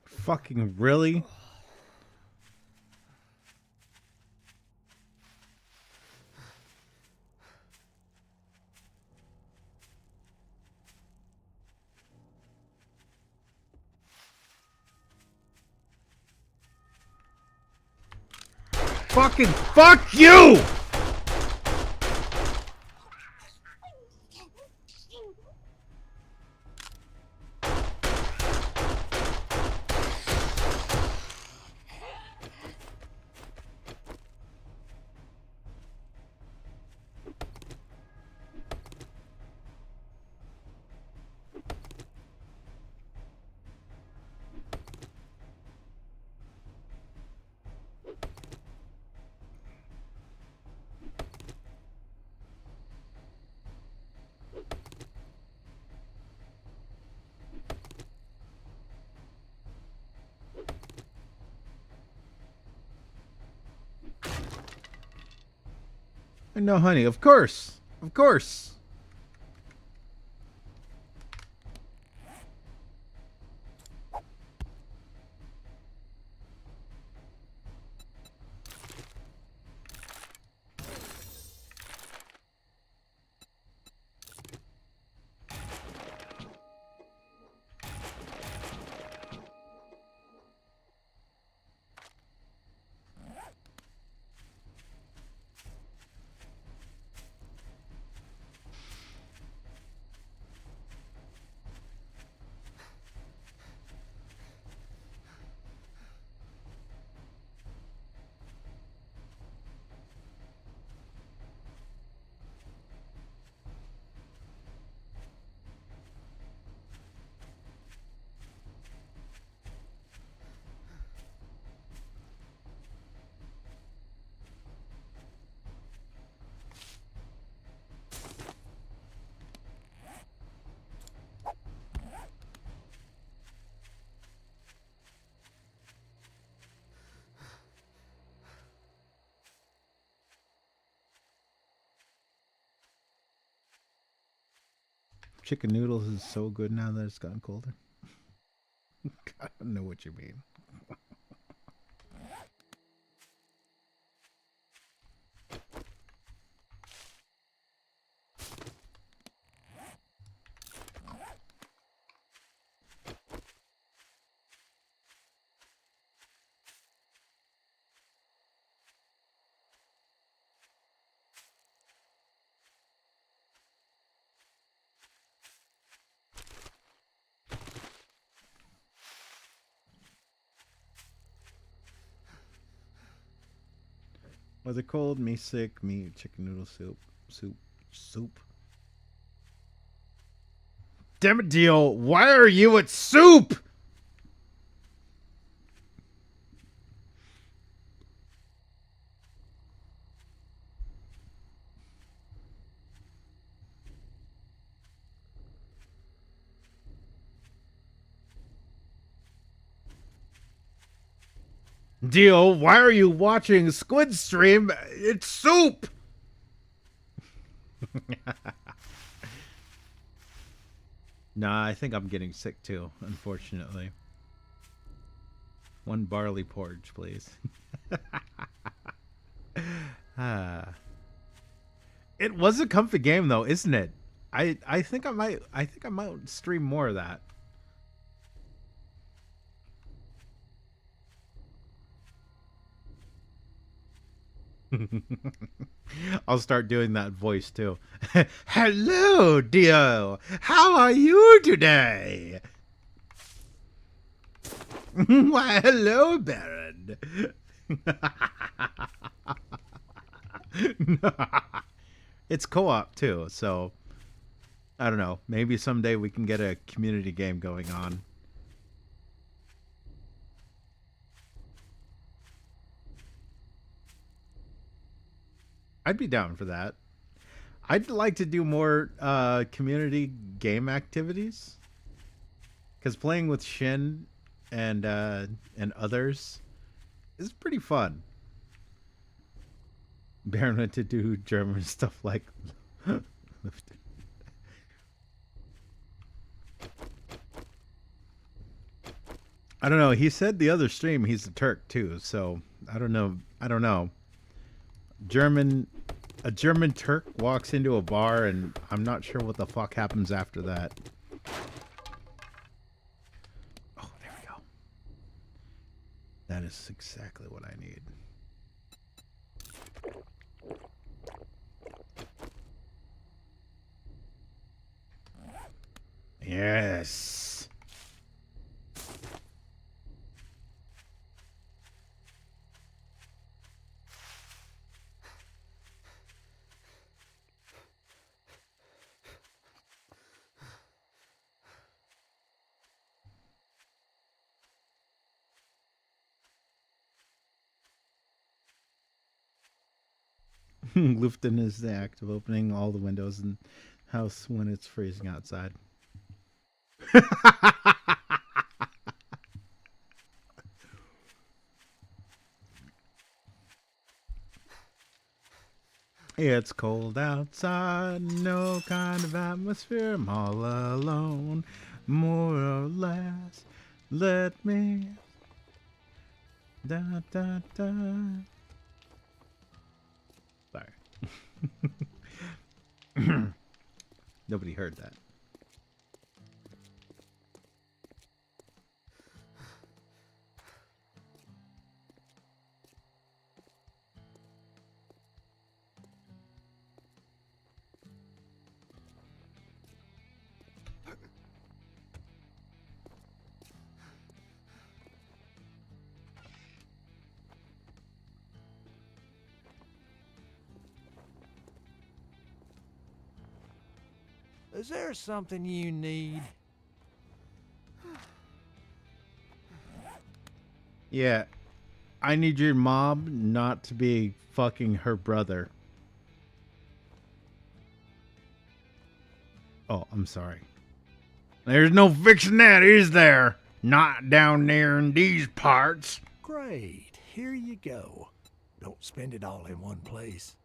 Fucking really? Fucking fuck you! No, honey, of course. Of course. Chicken noodles is so good now that it's gotten colder. I don't know what you mean. Weather cold, me sick, me chicken noodle soup. Damn it, Dio, why are you at soup? Dio, why are you watching Squid stream? It's soup! Nah, I think I'm getting sick too, unfortunately. One barley porridge, please. It was a comfy game though, isn't it? I think I might stream more of that. I'll start doing that voice too. Hello, Dio. How are you today? Why, hello, Baron. It's co-op too, so I don't know. Maybe someday we can get a community game going on. I'd be down for that. I'd like to do more community game activities, because playing with Shin and others is pretty fun. Baron went to do German stuff like I don't know. He said the other stream he's a Turk too, so I don't know. I don't know. A German Turk walks into a bar and I'm not sure what the fuck happens after that. Oh, there we go. That is exactly what I need. Yes. Lufton is the act of opening all the windows in the house when it's freezing outside. It's cold outside, no kind of atmosphere. I'm all alone, more or less. Let me. Da da da. Sorry. Nobody heard that. Is there something you need? Yeah, I need your mom not to be fucking her brother. Oh, I'm sorry. There's no fixing that, is there? Not down there in these parts. Great, here you go. Don't spend it all in one place.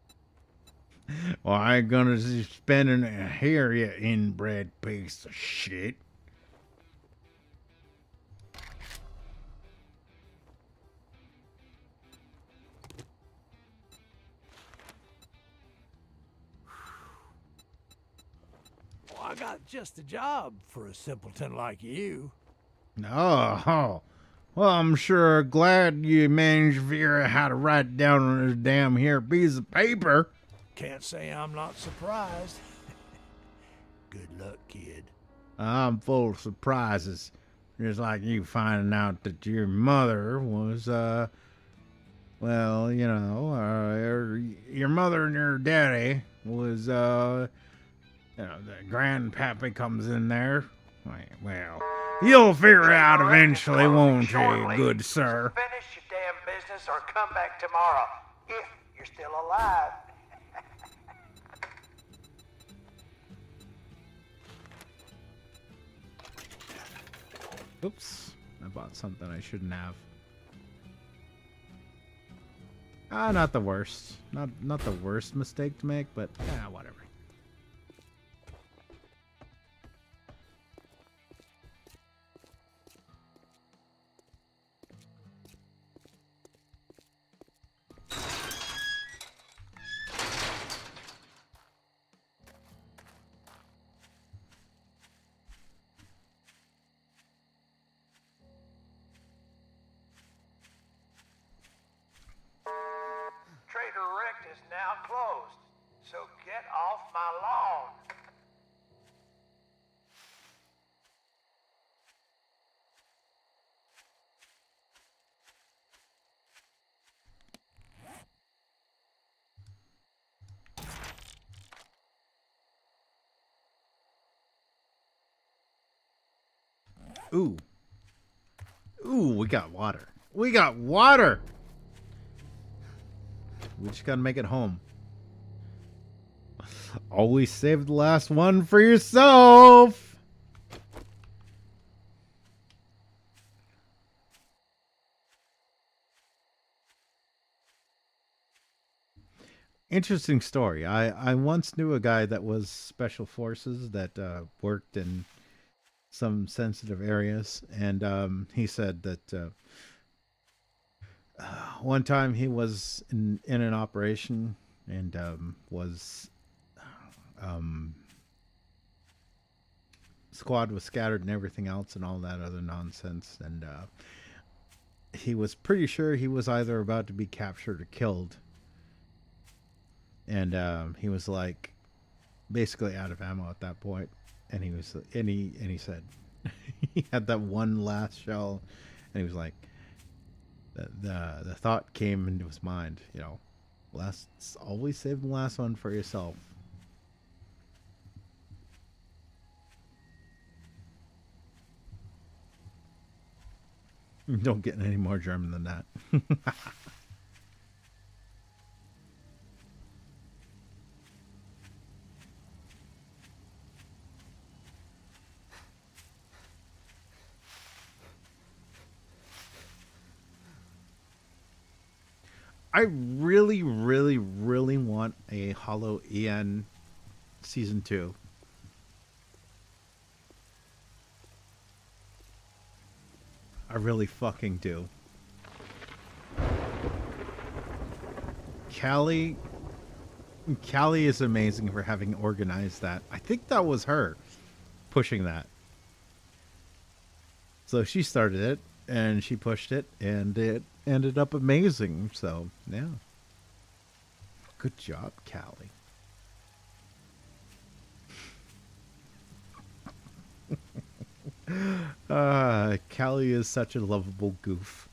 Well, I ain't gonna be spending it here, you inbred piece of shit. Well, I got just the job for a simpleton like you. Oh, well, I'm sure glad you managed to figure out how to write it down on this damn here piece of paper. Can't say I'm not surprised. Good luck, kid. I'm full of surprises. Just like you finding out that your mother was, well, your mother and your daddy was, the grandpappy comes in there. Well, you'll figure it out eventually, won't you, good sir? Finish your damn business or come back tomorrow, if you're still alive. Oops, I bought something I shouldn't have. Not the worst. Not the worst mistake to make, but whatever. Trader Rick is now closed, so get off my lawn. Ooh. Ooh, we got water. We got water! We just gotta make it home. Always save the last one for yourself! Interesting story. I once knew a guy that was special forces that worked in some sensitive areas, and he said that one time he was in an operation and was squad was scattered and everything else and all that other nonsense, and he was pretty sure he was either about to be captured or killed, and he was like basically out of ammo at that point, and he said he had that one last shell, and he was like, the thought came into his mind, always save the last one for yourself. Don't get any more German than that. I really, really, really want a HoloEN season 2. I really fucking do. Callie is amazing for having organized that. I think that was her pushing that. So she started it and she pushed it and it ended up amazing. So, yeah. Good job, Callie. Callie is such a lovable goof.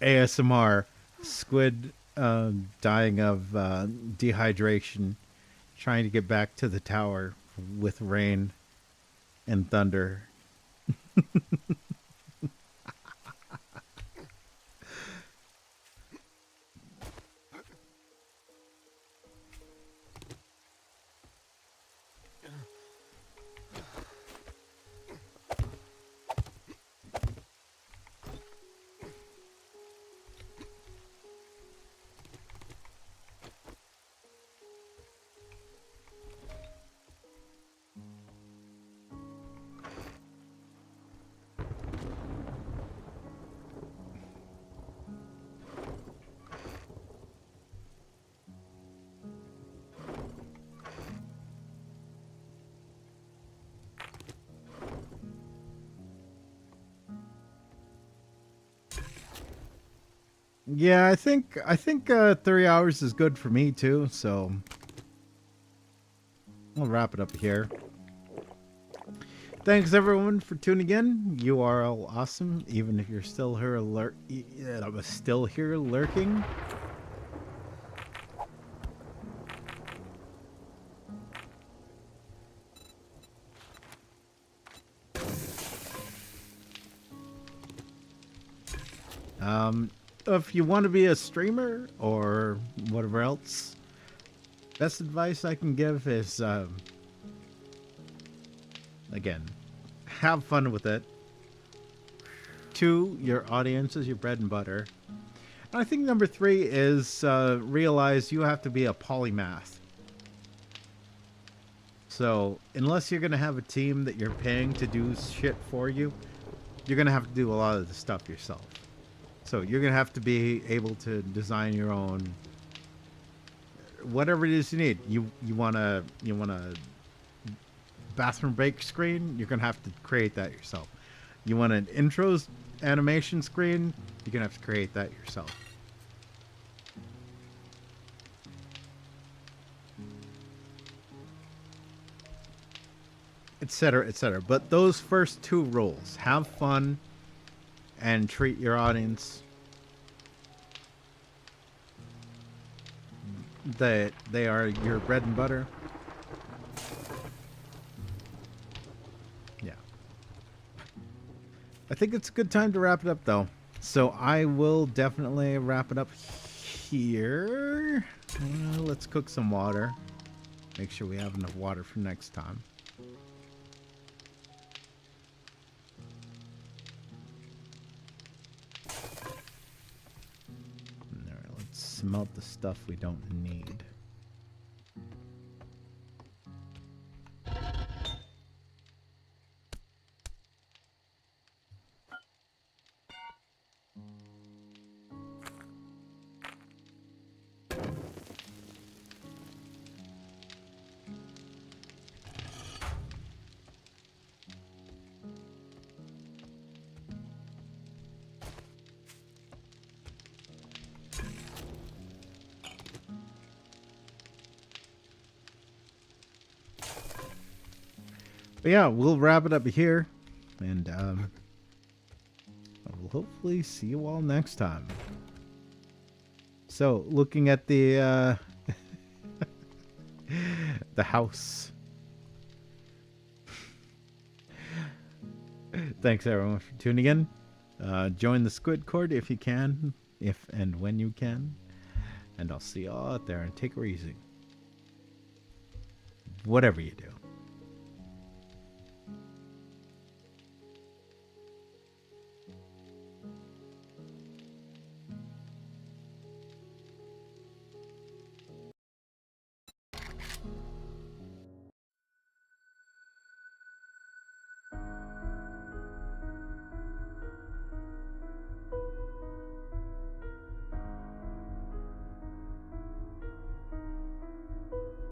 ASMR. Squid dying of dehydration, trying to get back to the tower with rain and thunder. Yeah, I think 3 hours is good for me too. So I'll wrap it up here. Thanks everyone for tuning in. You are all awesome, even if you're still here still here lurking. If you want to be a streamer or whatever else, best advice I can give is, again, have fun with it. 2, your audience is your bread and butter. And I think number 3 is realize you have to be a polymath. So unless you're going to have a team that you're paying to do shit for you, you're going to have to do a lot of the stuff yourself. So you're going to have to be able to design your own, whatever it is you need. You want a bathroom break screen, you're going to have to create that yourself. You want an intros animation screen, you're going to have to create that yourself. Etc., etc. But those first 2 rules, have fun and treat your audience that they are your bread and butter. Yeah. I think it's a good time to wrap it up though. So I will definitely wrap it up here. Let's cook some water. Make sure we have enough water for next time. Smelt the stuff we don't need. But yeah, we'll wrap it up here. And I will hopefully see you all next time. So, looking at the the house. Thanks everyone for tuning in. Join the SquidCoyote if you can, if and when you can. And I'll see y'all out there, and take it easy. Whatever you do.